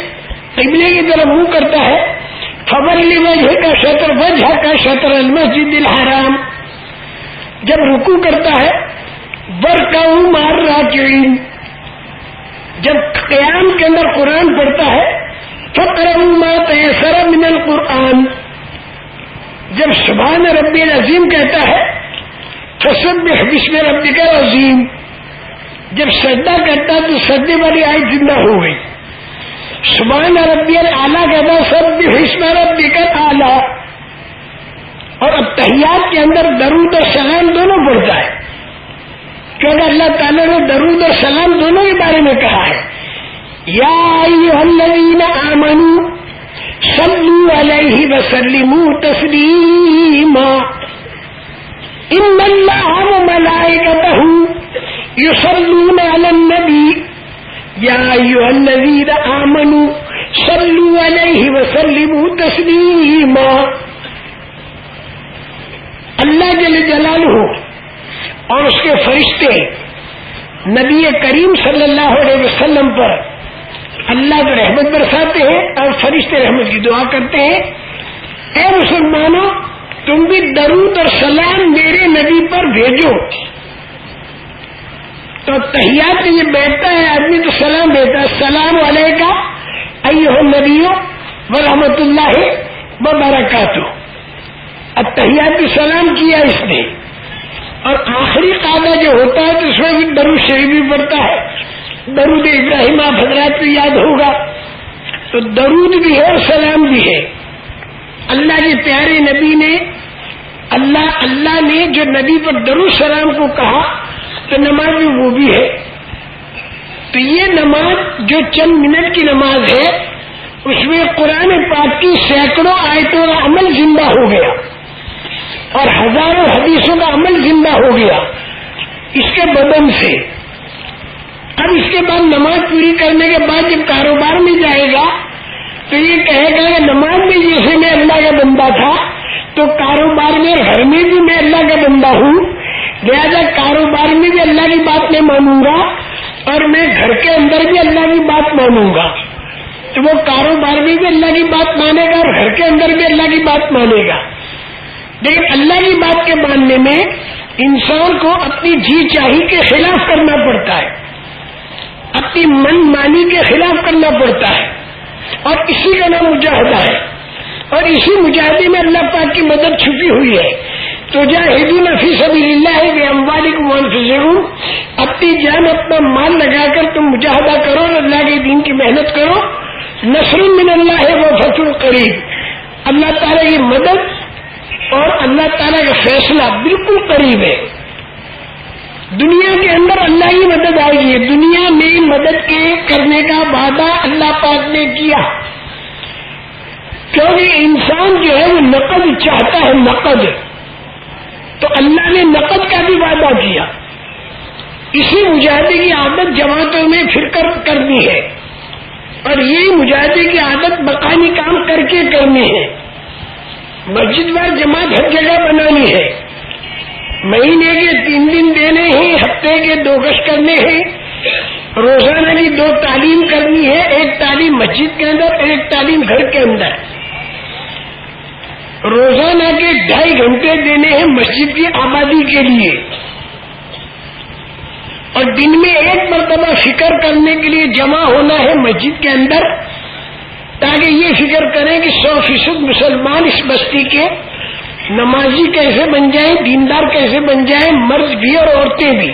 قبلے کی طرف منہ کرتا ہے فولی وجہک شطر وجہک شطر المسجد الحرام، جب رکوع کرتا ہے ورکعوا مع الراکعین، جب قیام کے اندر قرآن پڑھتا ہے فقرؤوا ما تیسر من القرآن، جب سبحان ربی العظیم کہتا ہے فسبح باسم ربک العظیم، جب سجدہ کرتا ہے تو سجدے والی آیت زندہ ہو گئی. سبحان ربی الاعلیٰ کہتا ہے سبح اسم ربک الاعلیٰ. اور اب تحیات کے اندر درود اور سلام دونوں پڑھتا ہے، کیونکہ اللہ تعالیٰ نے درود اور سلام دونوں کے بارے میں کہا ہے. یا ایھا الذین آمنوا صلوا علیہ وسلموا تسلیما ان اللہ وملائکتہ یصلون علی النبی یا ایھا الذین آمنوا صلوا علیہ وسلموا تسلیما. اللہ جل جلالہ اور اس کے فرشتے نبی کریم صلی اللہ علیہ وسلم پر اللہ کی رحمت برساتے ہیں اور فرشتے رحمت کی دعا کرتے ہیں. اے مسلمانوں تم بھی درود اور سلام میرے نبی پر بھیجو. تو تحیات میں یہ بیٹھتا ہے آدمی تو سلام دیتا ہے، السلام علیکہ ایھا النبی ورحمۃ اللہ وبرکاتہ. التحیات بھی سلام کیا اس نے. اور آخری قاعدہ جو ہوتا ہے تو اس میں بھی درود شریف بھی پڑھتا ہے. درود ابراہیم آپ حضرات کو یاد ہوگا، تو درود بھی ہے اور سلام بھی ہے. اللہ کے پیارے نبی نے اللہ نے جو نبی پر درود سلام کو کہا تو نماز بھی وہ بھی ہے. تو یہ نماز جو چند منٹ کی نماز ہے اس میں قرآن پاک کی سینکڑوں آیتوں کا عمل زندہ ہو گیا. اور ہزاروں حدیثوں کا عمل زندہ ہو گیا اس کے بدن سے. اب اس کے بعد نماز پوری کرنے کے بعد جب کاروبار میں جائے گا تو یہ کہے گا کہ نماز میں جیسے میں اللہ کا بندہ تھا تو کاروبار میں گھر میں بھی میں اللہ کا بندہ ہوں، لہذا کاروبار میں بھی اللہ کی بات میں مانوں گا اور میں گھر کے اندر بھی اللہ کی بات مانوں گا. تو وہ کاروبار میں بھی اللہ کی بات مانے گا اور گھر کے اندر بھی اللہ کی بات مانے گا. لیکن اللہ کی بات کے ماننے میں انسان کو اپنی جی چاہی کے خلاف کرنا پڑتا ہے، اپنی من مانی کے خلاف کرنا پڑتا ہے، اور اسی کا نام مجاہدہ ہے. اور اسی مجاہدے میں اللہ پاک کی مدد چھپی ہوئی ہے. تو جاہدون فی سبیل اللہ باموالکم وانفسکم، اپنی جان اپنا مال لگا کر تم مجاہدہ کرو اور اللہ کے دین کی محنت کرو. نصر من اللہ وفتح قریب، اللہ تعالیٰ کی مدد اور اللہ تعالیٰ کا فیصلہ بالکل قریب ہے. دنیا کے اندر اللہ کی مدد آئے گی. دنیا میں مدد کے کرنے کا وعدہ اللہ پاک نے کیا، کیونکہ انسان جو ہے وہ نقد چاہتا ہے، نقد. تو اللہ نے نقد کا بھی وعدہ کیا. اسی مجاہدے کی عادت جماعتوں میں پھر کر کرنی ہے، اور یہی مجاہدے کی عادت مقامی کام کر کے کرنی ہے. مسجد وار جماعت ہر جگہ بنانی ہے، مہینے کے 3 دن دینے ہیں، ہفتے کے 2 گشت کرنے ہیں، روزانہ کی 2 تعلیم کرنی ہے، ایک تعلیم مسجد کے اندر، ایک تعلیم گھر کے اندر. روزانہ کے 2.5 گھنٹے دینے ہیں مسجد کی آبادی کے لیے، اور دن میں 1 مرتبہ فکر کرنے کے لیے جمع ہونا ہے مسجد کے اندر، تاکہ یہ فکر کریں کہ 100% مسلمان اس بستی کے نمازی کیسے بن جائیں، دیندار کیسے بن جائیں، مرد بھی اور عورتیں بھی،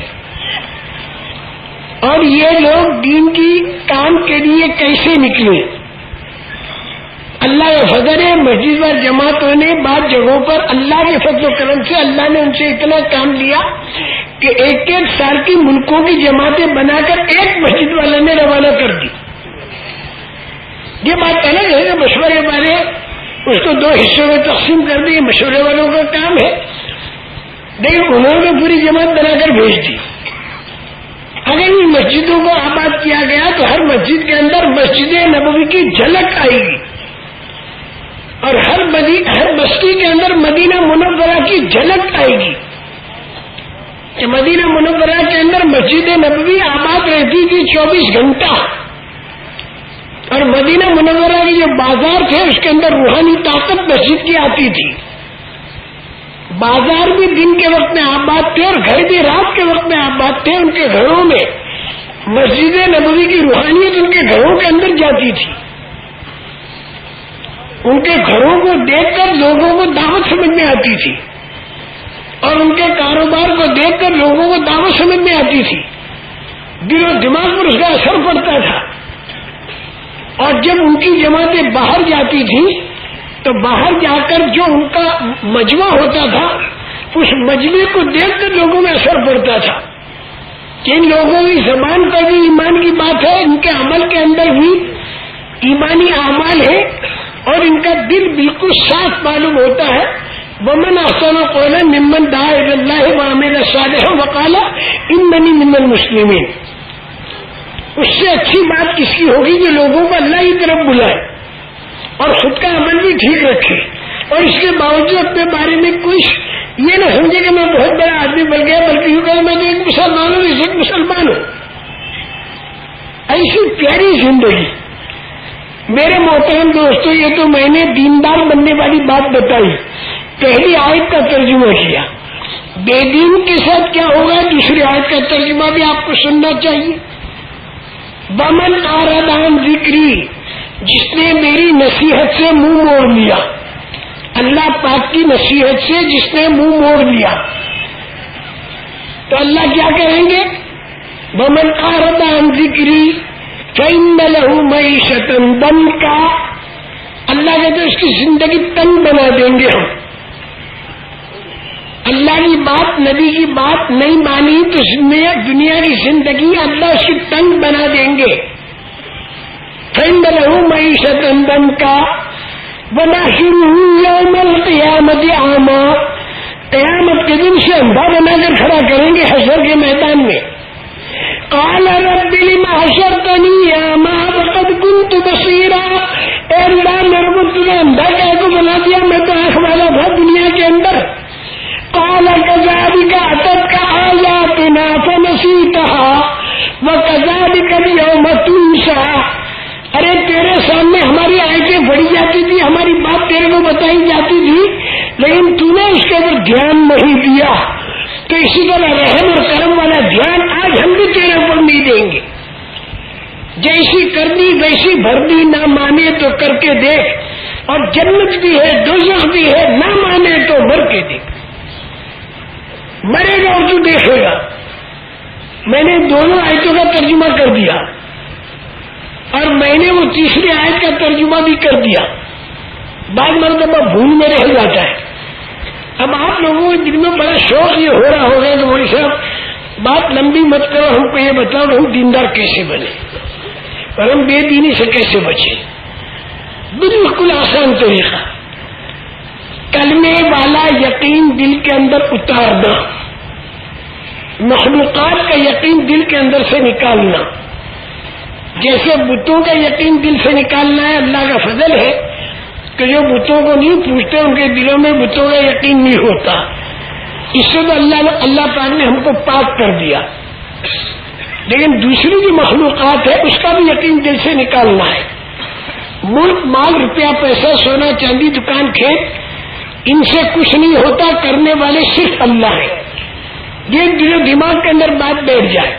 اور یہ لوگ دین کی کام کے لیے کیسے نکلے. اللہ کا فضل ہے، مسجد و جماعتوں نے بعض جگہوں پر اللہ کے فضل و کرم سے اللہ نے ان سے اتنا کام لیا کہ 1-1 سال کی ملکوں کی جماعتیں بنا کر ایک مسجد والے نے روانہ کر دی. یہ بات الگ ہے کہ مشورے والے اس کو 2 حصوں میں تقسیم کر دی، مشورے والوں کا کام ہے، لیکن انہوں نے پوری جماعت بنا کر بھیج دی. اگر ان مسجدوں کو آباد کیا گیا تو ہر مسجد کے اندر مسجد نبوی کی جھلک آئے گی، اور ہر بستی کے اندر مدینہ منورہ کی جھلک آئے گی کہ مدینہ منورہ کے اندر مسجد نبوی آباد رہتی تھی 24 گھنٹہ، اور مدینہ منورہ کے جو بازار تھے اس کے اندر روحانی طاقت مسجد کی آتی تھی. بازار بھی دن کے وقت میں آباد تھے اور گھر بھی رات کے وقت میں آباد تھے. ان کے گھروں میں مسجد نبوی کی روحانیت ان کے گھروں کے اندر جاتی تھی. ان کے گھروں کو دیکھ کر لوگوں کو دعوت سمجھ میں آتی تھی، اور ان کے کاروبار کو دیکھ کر لوگوں کو دعوت سمجھ میں آتی تھی. دل و دماغ پر اس کا اثر پڑتا تھا. اور جب ان کی جماعتیں باہر جاتی تھی تو باہر جا کر جو ان کا مجمع ہوتا تھا اس مجمع کو دیکھ کر لوگوں میں اثر پڑتا تھا کہ ان لوگوں کی زبان پر بھی ایمان کی بات ہے، ان کے عمل کے اندر بھی ایمانی اعمال ہے، اور ان کا دل بالکل صاف معلوم ہوتا ہے. ومن احسن قولا ممن دعا الى الله وعمل صالحا وقال انني من المسلمين. اس سے اچھی بات کس کی ہوگی کہ لوگوں کو اللہ کی طرف بلائے اور خود کا عمل بھی ٹھیک رکھے، اور اس کے باوجود اپنے بارے میں کچھ یہ نہ سمجھے کہ میں بہت بڑا آدمی بن گیا، بلکہ یوں کہ میں تو ایک مسلمان ہوں، ایک مسلمان ہوں. ایسی پیاری زندگی. میرے محترم دوستوں، یہ تو میں نے دیندار بننے والی بات بتائی، پہلی آیت کا ترجمہ کیا. بے دین کے ساتھ کیا ہوگا دوسری آیت کا ترجمہ بھی آپ کو سننا چاہیے. ومن اعرض عن ذکری، جس نے میری نصیحت سے منہ موڑ لیا، اللہ پاک کی نصیحت سے جس نے منہ موڑ لیا، تو اللہ کیا کہیں گے؟ ومن اعرض عن ذکری فإن له معیشۃ ضنکا، اللہ کہتے ہیں اس کی زندگی تنگ بنا دیں گے ہم. اللہ کی بات، نبی کی بات نہیں مانی تو دنیا کی زندگی اللہ اس کی تنگ بنا دیں گے. فإن له معیشۃ ضنکا ونحشره یوم القیامۃ اعمیٰ، قیامت کے دن سے اندھا بنا کر کھڑا کریں گے حشر کے میدان میں. قال رب لم حشرتنی اعمی وقد كنت بصیرا. اے اللہ میرے کو تم نے اندھا کہہ کو بنا دیا, میں تو آنکھ والا تھا دنیا کے اندر. قال كذلك اتتك آیاتنا فنسیتها وكذلك اليوم تنسى. ارے تیرے سامنے ہماری آیتیں پڑھی جاتی تھی, ہماری بات تیرے کو بتائی جاتی تھی, لیکن تو نے اس کے اوپر دھیان نہیں دیا. تو اسی طرح رحم اور کرم والا دھیان آج ہم بھی تیرے اوپر نہیں دیں گے. جیسی کرنی ویسی بھرنی, نہ مانے تو کر کے دیکھ, اور جنت بھی ہے دوزخ بھی ہے, نہ مانے تو مر کے دیکھ. مرے گا اور تو دیکھے گا. میں نے دونوں آیتوں کا ترجمہ کر دیا اور میں نے وہ تیسری آیت کا ترجمہ بھی کر دیا. بعض مرتبہ بھول میں رہ جاتا ہے. اب آپ لوگوں کے دل میں بڑا شوق یہ ہو رہا ہوگا کہ مولوی صاحب بات لمبی مت کرو, ہم کو یہ بتاؤ کہ ہم دیندار کیسے بنے اور ہم بے دینی سے کیسے بچیں. بالکل آسان طریقہ, کلمے والا یقین دل کے اندر اتارنا, مخلوقات کا یقین دل کے اندر سے نکالنا. جیسے بتوں کا یقین دل سے نکالنا ہے, اللہ کا فضل ہے کہ جو بتوں کو نہیں پوچھتے ان کے دلوں میں بتوں کا یقین نہیں ہوتا. اس سے تو اللہ پاک نے ہم کو پاک کر دیا. لیکن دوسری جو مخلوقات ہے اس کا بھی یقین دل سے نکالنا ہے. ملک مال روپیہ پیسہ سونا چاندی دکان کھیت ان سے کچھ نہیں ہوتا, کرنے والے صرف اللہ ہیں. یہ دل و دماغ کے اندر بات بیٹھ جائے.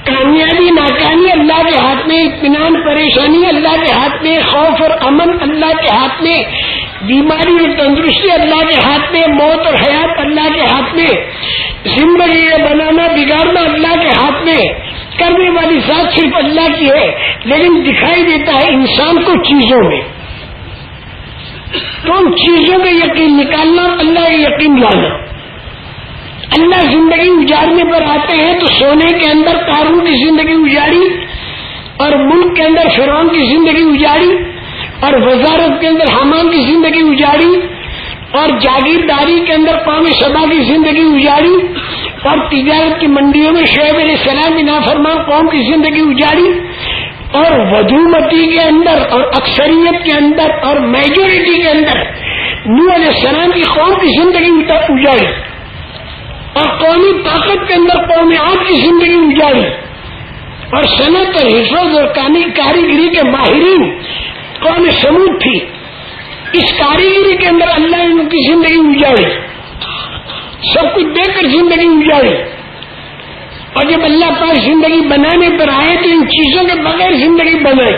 کامیابی ناکامی اللہ کے ہاتھ میں, اطمینان پریشانی اللہ کے ہاتھ میں, خوف اور امن اللہ کے ہاتھ میں, بیماری اور تندرستی اللہ کے ہاتھ میں, موت اور حیات اللہ کے ہاتھ میں, زندگی بنانا بگاڑنا اللہ کے ہاتھ میں. کرنے والی ذات صرف اللہ کی ہے, لیکن دکھائی دیتا ہے انسان کو چیزوں میں. تو ان چیزوں کا یقین نکالنا, اللہ کا یقین لانا. اللہ زندگی اجاڑنے پر آتے ہیں تو سونے کے اندر قارون کی زندگی اجاڑی, اور ملک کے اندر فرعون کی زندگی اجاڑی, اور وزارت کے اندر حامان کی زندگی اجاڑی, اور جاگیرداری کے اندر قوم سبا کی زندگی اجاڑی, اور تجارت کی منڈیوں میں شعیب علیہ السلام کی نافرمان قوم کی زندگی اجاڑی, اور ودومتی کے اندر اور اکثریت کے اندر اور میجورٹی کے اندر نوح علیہ السلام کی قوم کی زندگی اجاڑی, اور قومی طاقت کے اندر قوم عاد کی زندگی اجاڑی, اور صنعت اور حفظ اور کاریگری کے ماہرین قوم سمود تھی. اس کاریگری کے اندر اللہ نے ان کی زندگی اجاڑی, سب کچھ دے کر زندگی اجاڑی. اور جب اللہ پاک زندگی بنانے پر آئے تو ان چیزوں کے بغیر زندگی بنائی.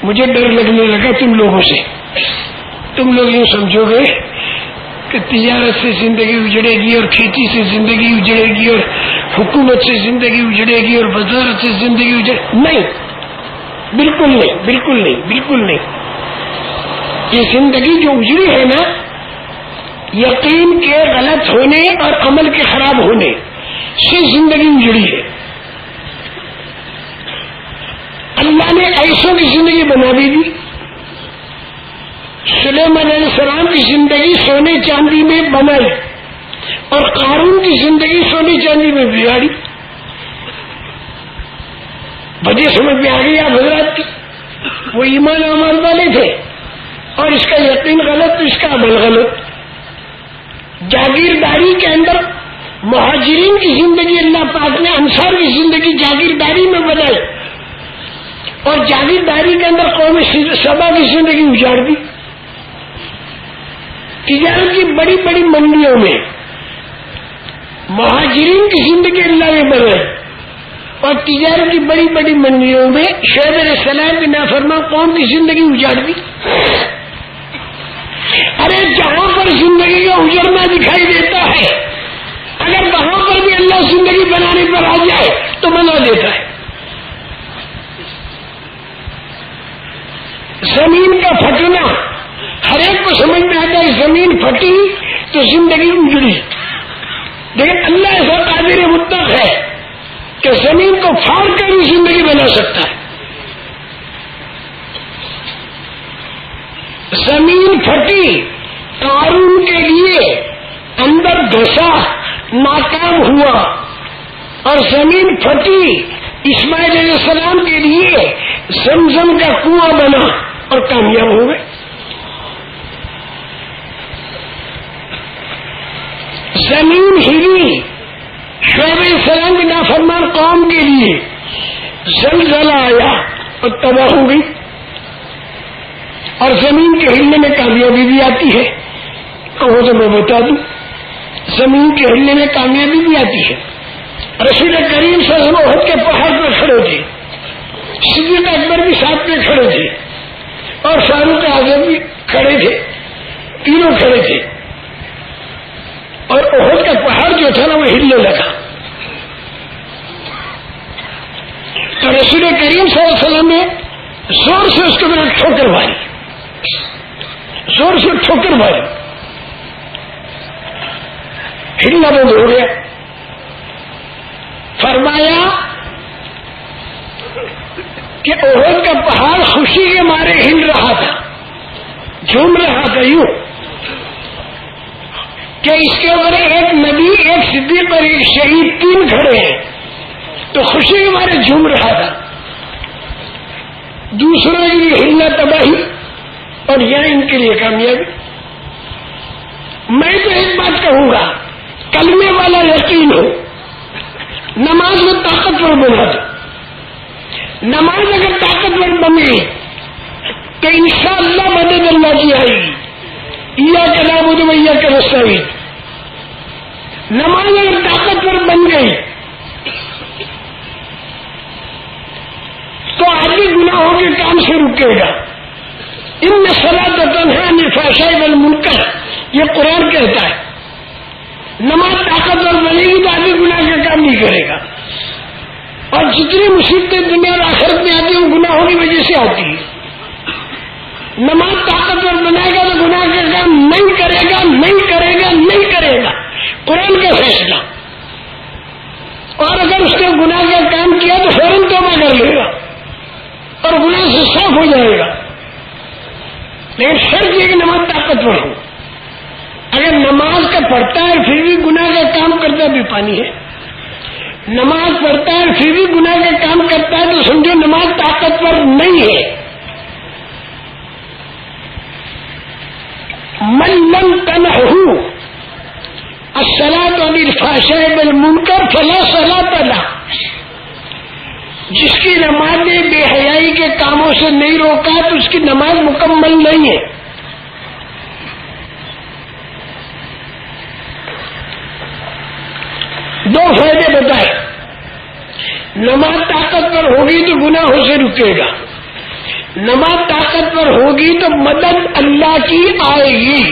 مجھے ڈر لگنے لگا تم لوگوں سے. تم لوگ یوں سمجھو گے کہ تجارت سے زندگی اجڑے گی, اور کھیتی سے زندگی اجڑے گی, اور حکومت سے زندگی اجڑے گی, اور وزارت سے زندگی اجڑے. نہیں, بالکل نہیں, بالکل نہیں, بالکل نہیں. یہ زندگی جو اجڑی ہے نا, یقین کے غلط ہونے اور عمل کے خراب ہونے سے زندگی اجڑی ہے. اللہ نے ایسوں کی زندگی بنا دی تھی. سلیمان علیہ السلام کی زندگی سونے چاندی میں بنائی, اور قارون کی زندگی سونے چاندی میں بگاڑی. وجہ سمجھ میں آ گئی آپ حضرات کی. وہ ایمان عمل والے تھے, اور اس کا یقین غلط تو اس کا عمل غلط. جاگیرداری کے اندر مہاجرین کی زندگی اللہ پاک نے انصار کی زندگی جاگیرداری میں بنائی, اور جاگیرداری کے اندر قوم سبا کی زندگی اجاڑ دی. تجارت کی بڑی بڑی منڈیوں میں مہاجرین کی زندگی اللہ نے بنائی, اور تجارت کی بڑی بڑی منڈیوں میں شعیب علیہ السلام کی نافرمان قوم کی زندگی اجاڑ دی. ارے جہاں پر زندگی کا اجڑنا دکھائی دیتا ہے, اگر وہاں پر بھی اللہ زندگی بنانے پر آ جائے تو بنا دیتا ہے. زمین کا پھٹنا ہر ایک کو سمجھ میں آتا ہے, زمین پھٹی تو زندگی اجڑی. لیکن اللہ ایسا قادر مطلق ہے کہ زمین کو پھاڑ کر بھی زندگی بنا سکتا ہے. زمین پھٹی قارون کے لیے اندر دھسا، ناکام ہوا، اور زمین پھٹی، اسماعیل علیہ السلام کے لیے زمزم کا کنواں بنا اور کامیاب ہو گئے۔ زمین ہلی شعیب علیہ السلام کی نافرمان قوم کے لیے، زلزلہ آیا اور تباہ ہو گئی۔ اور زمین کے ہلنے میں کامیابی بھی آتی ہے، کہو تو میں بتا دوں، زمین کے ہلنے میں کامیابی بھی آتی ہے۔ رسول کریم صلی اللہ علیہ وسلم احد کے پہاڑ پر کھڑے تھے، صدیق اکبر بھی ساتھ میں کھڑے تھے، اور فاروق اعظم بھی کھڑے تھے، تینوں کھڑے تھے، اور احد کا پہاڑ جو تھا نا وہ ہلنے لگا۔ تو رسول کریم صلی اللہ علیہ وسلم نے زور سے اس کے اوپر ٹھوکر ماری، زور سے ٹھوکر ماری، ہلنا بند ہو گیا۔ فرمایا کہ احد کا پہاڑ خوشی کے مارے ہل رہا تھا، جھوم رہا تھا یوں کہ اس کے اوپر ایک نبی، ایک صدیق اور ایک شہید، تین کھڑے ہیں، تو خوشی کے مارے جھوم رہا تھا۔ دوسروں کے لیے ہلنا تباہی اور یہاں ان کے لیے کامیابی۔ میں تو ایک بات کہوں گا، کلمے والا یقین ہو، نماز میں طاقتور بنا دو۔ نماز اگر طاقتور بن گئی تو انشاءاللہ مدد اللہ کی آئے گی۔ ایاک نعبد و ایاک نستعین۔ نماز اگر طاقتور بن گئی تو آدمی گناہوں کے کام سے رکے گا۔ ان الصلاۃ تنہی عن الفحشاء والمنکر، یہ قرآن کہتا ہے۔ نماز طاقتور بنے گی تو آدمی گناہ کا کام نہیں کرے گا، اور جتنی مصیبتیں دنیا اور آخرت میں آتی ہیں وہ گناہوں کی وجہ سے آتی ہے۔ نماز طاقتور بنائے گا تو گناہ کا کام نہیں کرے گا، نہیں کرے گا، نہیں کرے گا، قرآن کا فیصلہ۔ اور اگر اس نے گناہ کا کام کیا تو فوراً توبہ کر لے گا اور گناہ سے صاف ہو جائے گا، لیکن شرط یہ کہ نماز طاقتور ہو۔ اگر نماز کا پڑھتا ہے پھر بھی گناہ کا کام کرتا بھی پانی ہے، نماز پڑھتا ہے پھر بھی گناہ کا کام کرتا ہے تو سمجھو نماز طاقتور نہیں ہے۔ من لم تنہہ الصلاۃ عن الفحشاء والمنکر فلا صلاۃ لہ، جس کی نماز نے بے حیائی کے کاموں سے نہیں روکا تو اس کی نماز مکمل نہیں ہے۔ دو فائدے بتائے، نماز طاقتور ہوگی تو گناہوں سے رکے گا، نماز طاقتور ہوگی تو مدد اللہ کی آئے گی۔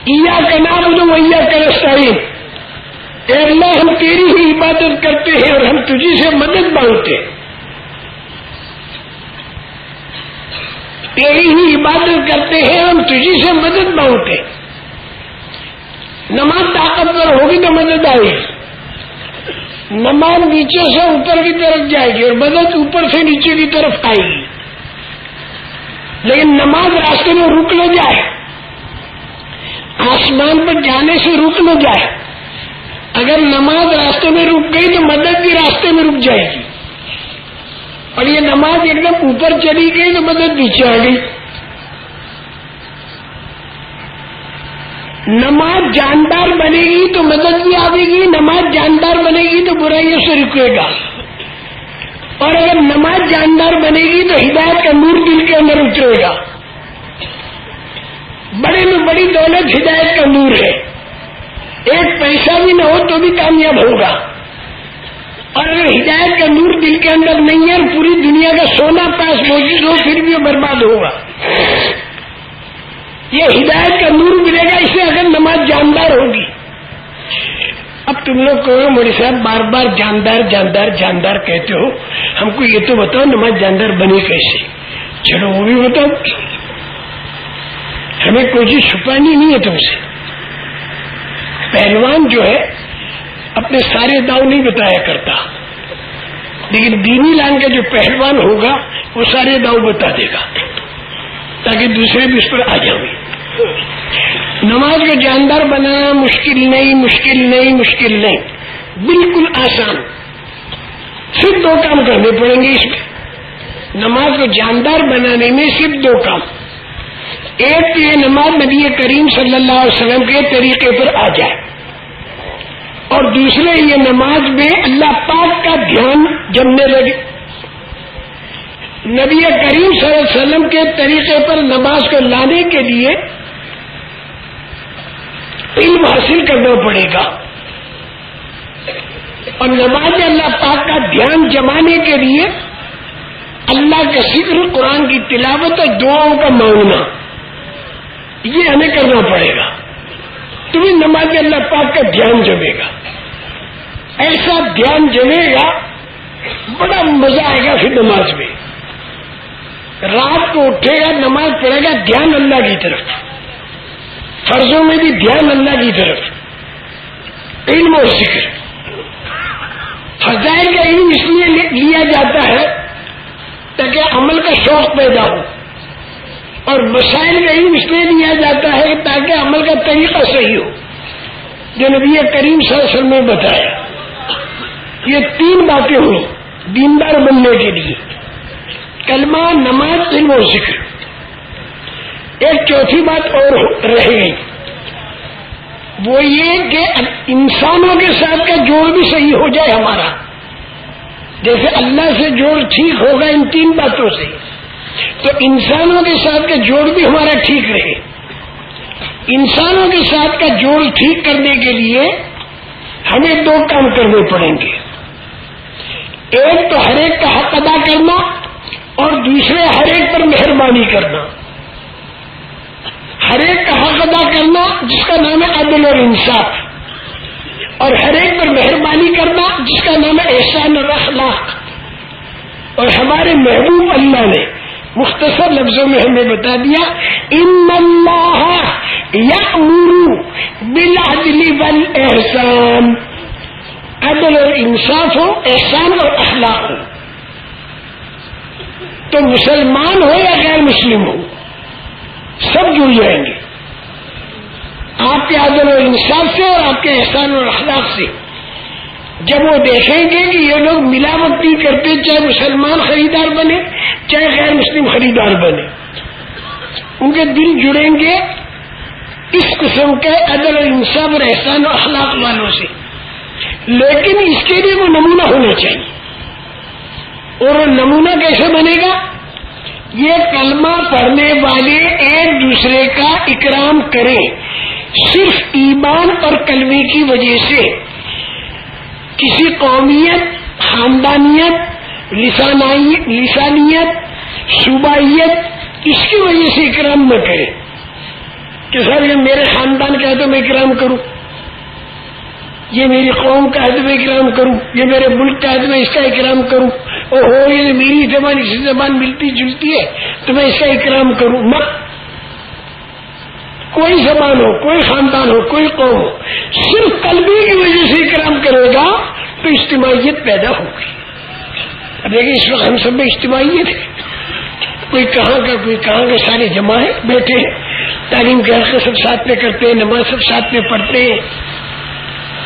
ایاک نعبد و ایاک نستعین، اے اللہ ہم تیری ہی عبادت کرتے ہیں اور ہم تجھی سے مدد مانگتے ہیں، تیری ہی عبادت کرتے ہیں ہم تجھی سے مدد مانگتے ہیں۔ نماز طاقتور ہوگی تو مدد آئے گی، نماز نیچے سے اوپر کی طرف جائے گی اور مدد اوپر سے نیچے کی طرف آئے گی۔ لیکن نماز راستے میں رک نہ جائے، آسمان پر جانے سے رک نہ جائے۔ اگر نماز راستے میں رک گئی تو مدد بھی راستے میں رک جائے گی، اور یہ نماز ایک دم اوپر چلی گئی تو مدد نیچے آ گئی۔ نماز جاندار بنے گی تو مدد بھی آئے گی، نماز جاندار بنے گی تو برائیوں سے رکے گا، اور اگر نماز جاندار بنے گی تو ہدایت کا نور دل کے اندر اترے گا۔ بڑے میں بڑی دولت ہدایت کا نور ہے، ایک پیسہ بھی نہ ہو تو بھی کامیاب ہوگا، اور اگر ہدایت کا نور دل کے اندر نہیں ہے اور پوری دنیا کا سونا پاس موجود ہو پھر بھی وہ برباد ہوگا۔ یہ ہدایت کا نور ملے گا اسے اگر نماز جاندار ہوگی۔ اب تم لوگ کہو مولوی صاحب بار بار جاندار جاندار جاندار کہتے ہو، ہم کو یہ تو بتاؤ نماز جاندار بنی کیسے؟ چلو وہ بھی بتاؤ، ہمیں کوئی چیز چھپانی نہیں ہے تم سے۔ پہلوان جو ہے اپنے سارے داؤ نہیں بتایا کرتا، لیکن دینی لائن کا جو پہلوان ہوگا وہ سارے داؤ بتا دے گا تاکہ دوسرے بھی اس پر آ جائیں۔ نماز کو جاندار بنانا مشکل نہیں، بالکل آسان. صرف 2 کام کرنے پڑیں گے اس میں. نماز کو جاندار بنانے میں صرف 2 کام. ایک تو یہ نماز نبی کریم صلی اللہ علیہ وسلم کے طریقے پر آ جائے، اور دوسرے یہ نماز میں اللہ پاک کا دھیان جمنے لگے. نبی کریم صلی اللہ علیہ وسلم کے طریقے پر نماز کو لانے کے لیے علم حاصل کرنا پڑے گا، اور نماز میں اللہ پاک کا دھیان جمانے کے لیے اللہ کا ذکر، قرآن کی تلاوت اور دعاؤں کا مانگنا، یہ ہمیں کرنا پڑے گا. تمہیں نماز میں اللہ پاک کا دھیان جمے گا. ایسا دھیان جمے گا، بڑا مزہ آئے گا. پھر نماز میں رات کو اٹھے گا، نماز پڑھے گا، دھیان اللہ کی طرف، فرضوں میں بھی دھیان اللہ کی طرف، علم اور ذکر. فضائل کا علم اس لیے لیا جاتا ہے تاکہ عمل کا شوق پیدا ہو، اور مسائل کا علم اس لیے لیا جاتا ہے تاکہ عمل کا طریقہ صحیح ہو، جو نبی کریم صلی اللہ علیہ وسلم نے بتایا. یہ 3 باتیں ہوئی دیندار بننے کے لیے: کلمہ، نماز، علم اور ذکر. ایک چوتھی بات اور رہ گئی، وہ یہ کہ انسانوں کے ساتھ کا جوڑ بھی صحیح ہو جائے ہمارا. جیسے اللہ سے جوڑ ٹھیک ہوگا ان 3 باتوں سے، تو انسانوں کے ساتھ کا جوڑ بھی ہمارا ٹھیک رہے. انسانوں کے ساتھ کا جوڑ ٹھیک کرنے کے لیے ہمیں 2 کام کرنے پڑیں گے. ایک تو ہر ایک کا حق ادا کرنا، اور دوسرے ہر ایک پر مہربانی کرنا. ہر ایک کا حق ادا کرنا جس کا نام ہے عدل اور انصاف، اور ہر ایک پر مہربانی کرنا جس کا نام ہے احسان اور اخلاق. اور ہمارے محبوب اللہ نے مختصر لفظوں میں ہمیں بتا دیا: ان اللہ یأمر بالعدل والاحسان. عدل اور انصاف ہو، احسان اور اخلاق ہو. تو مسلمان ہو یا غیر مسلم ہو، سب جڑ جائیں گے آپ کے عدل اور انصاف سے اور آپ کے احسان اور اخلاق سے. جب وہ دیکھیں گے کہ یہ لوگ ملاوٹ نہیں کرتے، چاہے مسلمان خریدار بنے چاہے غیر مسلم خریدار بنے، ان کے دل جڑیں گے اس قسم کے عدل اور انصاف اور احسان اور اخلاق والوں سے. لیکن اس کے لیے وہ نمونہ ہونا چاہیے. اور وہ نمونہ کیسے بنے گا؟ یہ کلمہ پڑھنے والے ایک دوسرے کا اکرام کریں، صرف ایمان اور کلمے کی وجہ سے. کسی قومیت، خاندانیت، لسانیت، صوبائیت، اس کی وجہ سے اکرام نہ کریں کہ سر یہ میرے خاندان کا ہے تو میں اکرام کروں، یہ میری قوم کا ہے تو میں اکرام کروں، یہ میرے ملک کا ہے تو میں اس کا اکرام کروں، اور ہو یہ میری زبان اسی زبان ملتی جلتی ہے تو میں اس کا اکرام کروں. نہ، کوئی زبان ہو، کوئی خاندان ہو، کوئی قوم ہو، صرف قلبی کی وجہ سے اکرام کرے گا تو اجتماعیت پیدا ہوگی. اب دیکھیں اس وقت ہم سب میں اجتماعیت ہے، کوئی کہاں کا کوئی کہاں کا، سارے جمع ہیں، بیٹھے ہیں، تعلیم کے حلقے سب ساتھ میں کرتے ہیں، نماز سب ساتھ میں پڑھتے ہیں،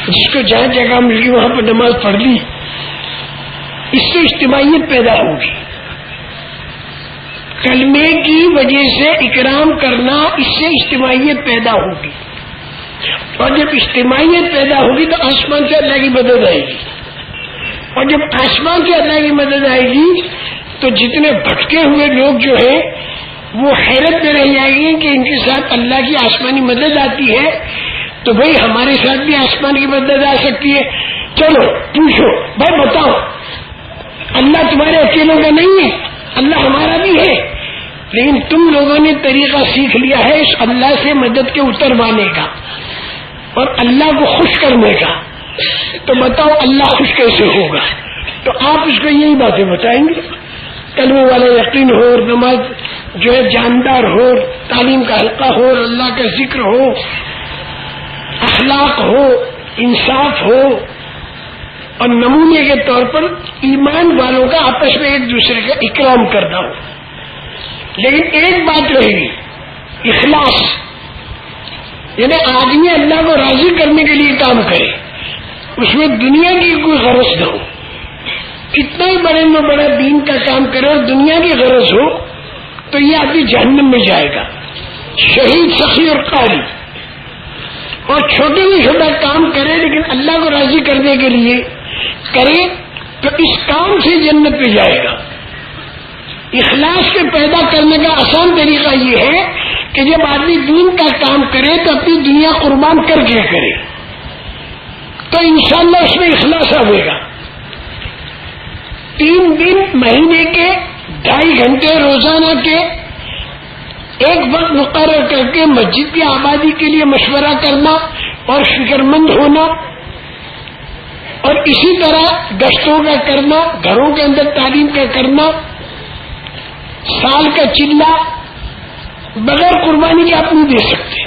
جس کو جہاں جگہ مل گئی وہاں پر نماز پڑھ لی. اس سے اجتماعیت پیدا ہوگی. کلمے کی وجہ سے اکرام کرنا، اس سے اجتماعیت پیدا ہوگی. اور جب اجتماعیت پیدا ہوگی تو آسمان سے اللہ کی مدد آئے گی. اور جب آسمان سے اللہ کی مدد آئے گی تو جتنے بھٹکے ہوئے لوگ جو ہیں وہ حیرت میں رہ جائیں گے کہ ان کے ساتھ اللہ کی آسمانی مدد آتی ہے، تو بھائی ہمارے ساتھ بھی آسمان کی مدد آ سکتی ہے. چلو پوچھو، بھائی بتاؤ، اللہ تمہارے اکیلوں کا نہیں ہے، اللہ ہمارا بھی ہے، لیکن تم لوگوں نے طریقہ سیکھ لیا ہے اس اللہ سے مدد کے اتروانے کا اور اللہ کو خوش کرنے کا. تو بتاؤ اللہ خوش کیسے ہوگا؟ تو آپ اس کو یہی باتیں بتائیں گے. کلمے والا یقین ہو، نماز جو ہے جاندار ہو، تعلیم کا حلقہ ہو، اللہ کا ذکر ہو، اخلاق ہو، انصاف ہو، اور نمونے کے طور پر ایمان والوں کا آپس میں ایک دوسرے کا اکرام کرنا ہو. لیکن ایک بات رہے گی، اخلاص. یعنی آدمی اللہ کو راضی کرنے کے لیے کام کرے، اس میں دنیا کی کوئی غرض نہ ہو. کتنا ہی بڑے میں بڑا دین کا کام کرے اور دنیا کی غرض ہو تو یہ آدمی جہنم میں جائے گا. شہید، سخی اور قاری، اور چھوٹے میں چھوٹا کام کرے لیکن اللہ کو راضی کرنے کے لیے کرے تو اس کام سے جنت پہ جائے گا. اخلاص کے پیدا کرنے کا آسان طریقہ یہ ہے کہ جب آدمی دین کا کام کرے تو اپنی دنیا قربان کر کے کرے تو انشاءاللہ اس میں اخلاص آئے گا. 3 دن مہینے کے 2.5 گھنٹے روزانہ کے ایک وقت مقرر کر کے مسجد کی آبادی کے لیے مشورہ کرنا اور فکر مند ہونا، اور اسی طرح گشتوں کا کرنا، گھروں کے اندر تعلیم کا کرنا. سال کا چلہ بغیر قربانی کے آپ نہیں دے سکتے.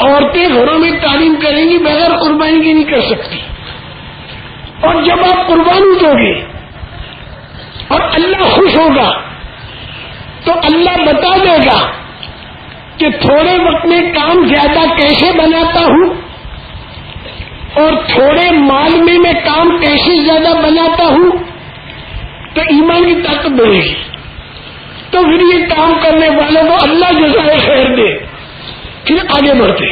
عورتیں گھروں میں تعلیم کریں گی بغیر قربانی کے نہیں کر سکتی. اور جب آپ قربانی دو گے اور اللہ خوش ہوگا تو اللہ بتا دے گا کہ تھوڑے وقت میں کام زیادہ کیسے بناتا ہوں اور تھوڑے مال میں کام کیسے زیادہ بناتا ہوں. تو ایمان کی طاقت بڑھے گی. تو پھر یہ کام کرنے والوں کو اللہ جزائے خیر دے، پھر آگے بڑھتے.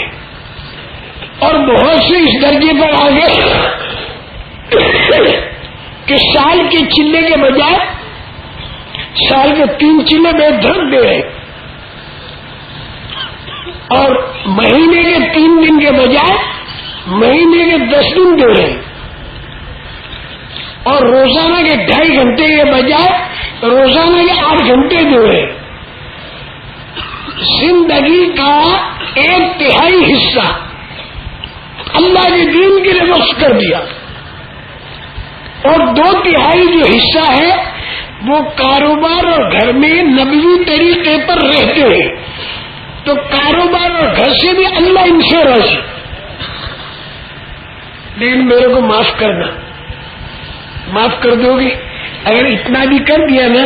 اور بہت سے اس درجے پر آگے کہ سال کے چلے کے بجائے سال کے 3 چلے بے دھڑک دے رہے، اور مہینے کے 3 دن کے بجائے مہینے کے 10 دن دے رہے، اور روزانہ کے 2.5 گھنٹے کے بجائے روزانہ کے 8 گھنٹے دے رہے. زندگی کا 1/3 حصہ اللہ کے دین کے لیے وقف کر دیا، اور 2/3 جو حصہ ہے وہ کاروبار اور گھر میں نبوی طریقے پر رہتے ہیں. تو کاروبار اور گھر سے بھی اللہ ان سے راضی. لیکن میرے کو معاف کرنا، معاف کر دو گے؟ اگر اتنا بھی کر دیا نا،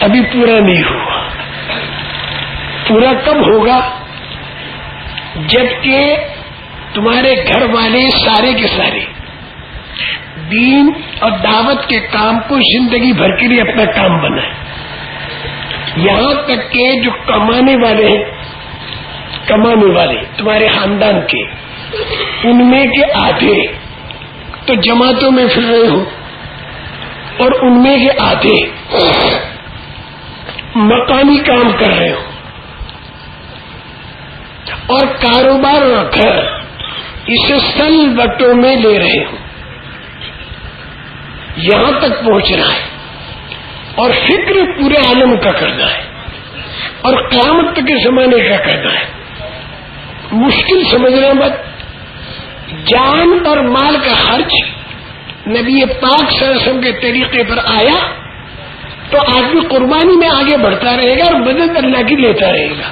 ابھی پورا نہیں ہوا. پورا کب ہوگا؟ جبکہ تمہارے گھر والے سارے کے سارے دین اور دعوت کے کام کو زندگی بھر کے لیے اپنا کام بنائے. یہاں تک کہ جو کمانے والے تمہارے خاندان کے، ان میں کے آدھے تو جماعتوں میں پھر رہے ہو، اور ان میں کے آدھے مقامی کام کر رہے ہو، اور کاروبار اور گھر اسے سلوٹوں میں لے رہے ہو. یہاں تک پہنچنا ہے اور فکر پورے عالم کا کرنا ہے اور قیامت کے زمانے کا کرنا ہے. مشکل سمجھنا مت. جان اور مال کا خرچ نبی پاک صلی اللہ علیہ وسلم کے طریقے پر آیا تو آدمی قربانی میں آگے بڑھتا رہے گا اور مدد اللہ کی لیتا رہے گا.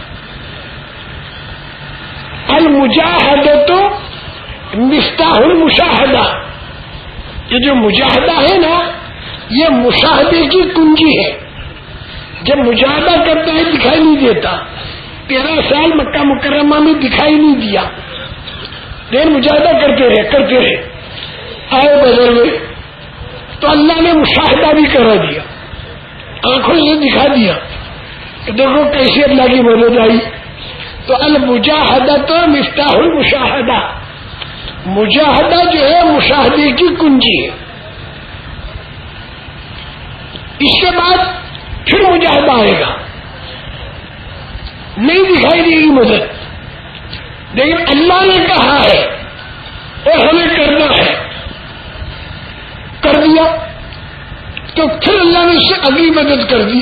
المجاہدۃ مفتاح المشاہدہ. یہ جو مجاہدہ ہے نا، یہ مشاہدے کی کنجی ہے. جب مجاہدہ کرتا ہے دکھائی نہیں دیتا. 13 سال مکہ مکرمہ میں دکھائی نہیں دیا، لیکن مجاہدہ کرتے رہے. آئے بدر میں تو اللہ نے مشاہدہ بھی کرا دیا، آنکھوں سے دکھا دیا کہ دیکھو کیسے اللہ کی مدد آئی. تو المجاہدۃ مفتاح المشاہدہ. مجاہدہ جو ہے مشاہدے کی کنجی ہے. اس کے بعد پھر مجاہدہ آئے گا. نہیں دکھائی دے گی مدد، لیکن اللہ نے کہا ہے اور ہمیں کرنا ہے، کر دیا. تو پھر اللہ نے اس سے اگلی مدد کر دی،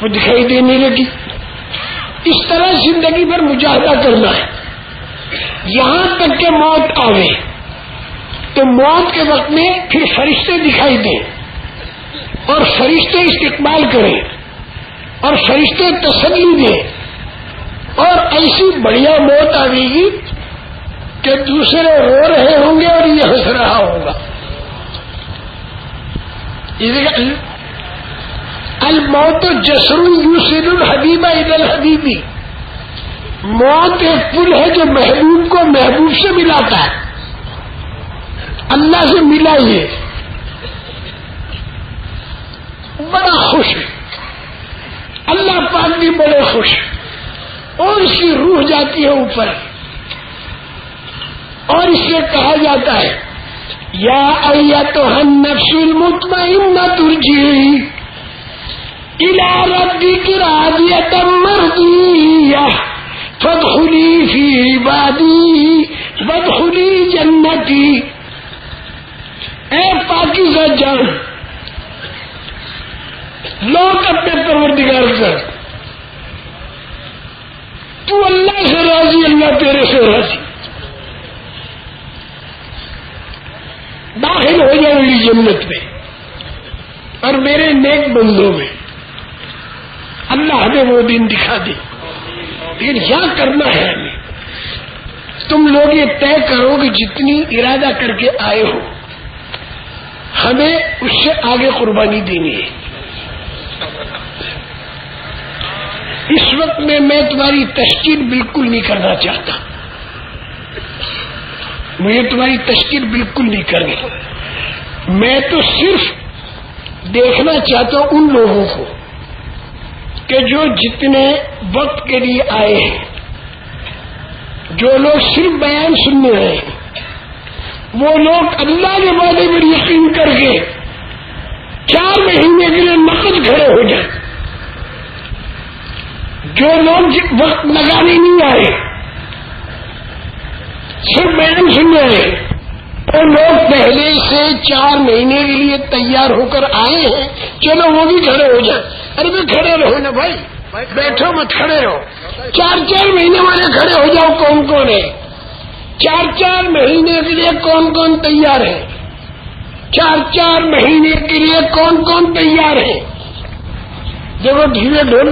وہ دکھائی دینے لگی. اس طرح زندگی بھر مجاہدہ کرنا ہے یہاں تک کہ موت آوے. تو موت کے وقت میں پھر فرشتے دکھائی دیں اور فرشتے استقبال کریں اور فرشتے تسلی دیں، اور ایسی بڑھیا موت آئے گی کہ دوسرے رو رہے ہوں گے اور یہ ہنس رہا ہوگا. الموت جسر یوصل الحبیب الی الحبیبی، موت ایک پل ہے جو محبوب کو محبوب سے ملاتا ہے، اللہ سے ملا یہ بڑا خوش ہے، اللہ پاک بھی بڑے خوش ہے، اور اس کی روح جاتی ہے اوپر، اور اس سے کہا جاتا ہے یا ایتھا النفس المطمئنہ ارجعی الی ربک راضیۃ مرضیہ فادخلی فی عبادی وادخلی جنتی۔ اے پاکیزہ جان، لوٹ اپنے پروردگار کر، تو اللہ سے راضی، اللہ تیرے سے راضی، داخل ہو جائے میری جنت میں اور میرے نیک بندوں میں۔ اللہ ہمیں وہ دن دکھا دے، پھر کیا کرنا ہے ہمیں؟ تم لوگ یہ طے کرو کہ جتنی ارادہ کر کے آئے ہو ہمیں اس سے آگے قربانی دینی ہے۔ اس وقت میں تمہاری تشکیل بالکل نہیں کرنا چاہتا، مجھے تمہاری تشکیل بالکل نہیں کرنی، میں تو صرف دیکھنا چاہتا ہوں ان لوگوں کو کہ جو جتنے وقت کے لیے آئے ہیں، جو لوگ صرف بیان سننے آئے ہیں، وہ لوگ اللہ کے وعدے پر یقین کر کے 4 مہینے کے لیے نقد کھڑے ہو جائیں۔ جو لوگ وقت لگانے نہیں آئے، صرف بیان سننے آئے، وہ لوگ پہلے سے 4 مہینے کے لیے تیار ہو کر آئے ہیں، چلو وہ بھی کھڑے ہو جائیں۔ ارے بھی کھڑے رہو نا بھائی، بیٹھو مت، کھڑے رہو۔ 4 مہینے والے کھڑے ہو جاؤ، کون کون ہے 4 مہینے کے لیے؟ کون کون تیار ہے 4 مہینے کے لیے؟ کون کون تیار ہے؟ دیکھو دھیرے ڈھول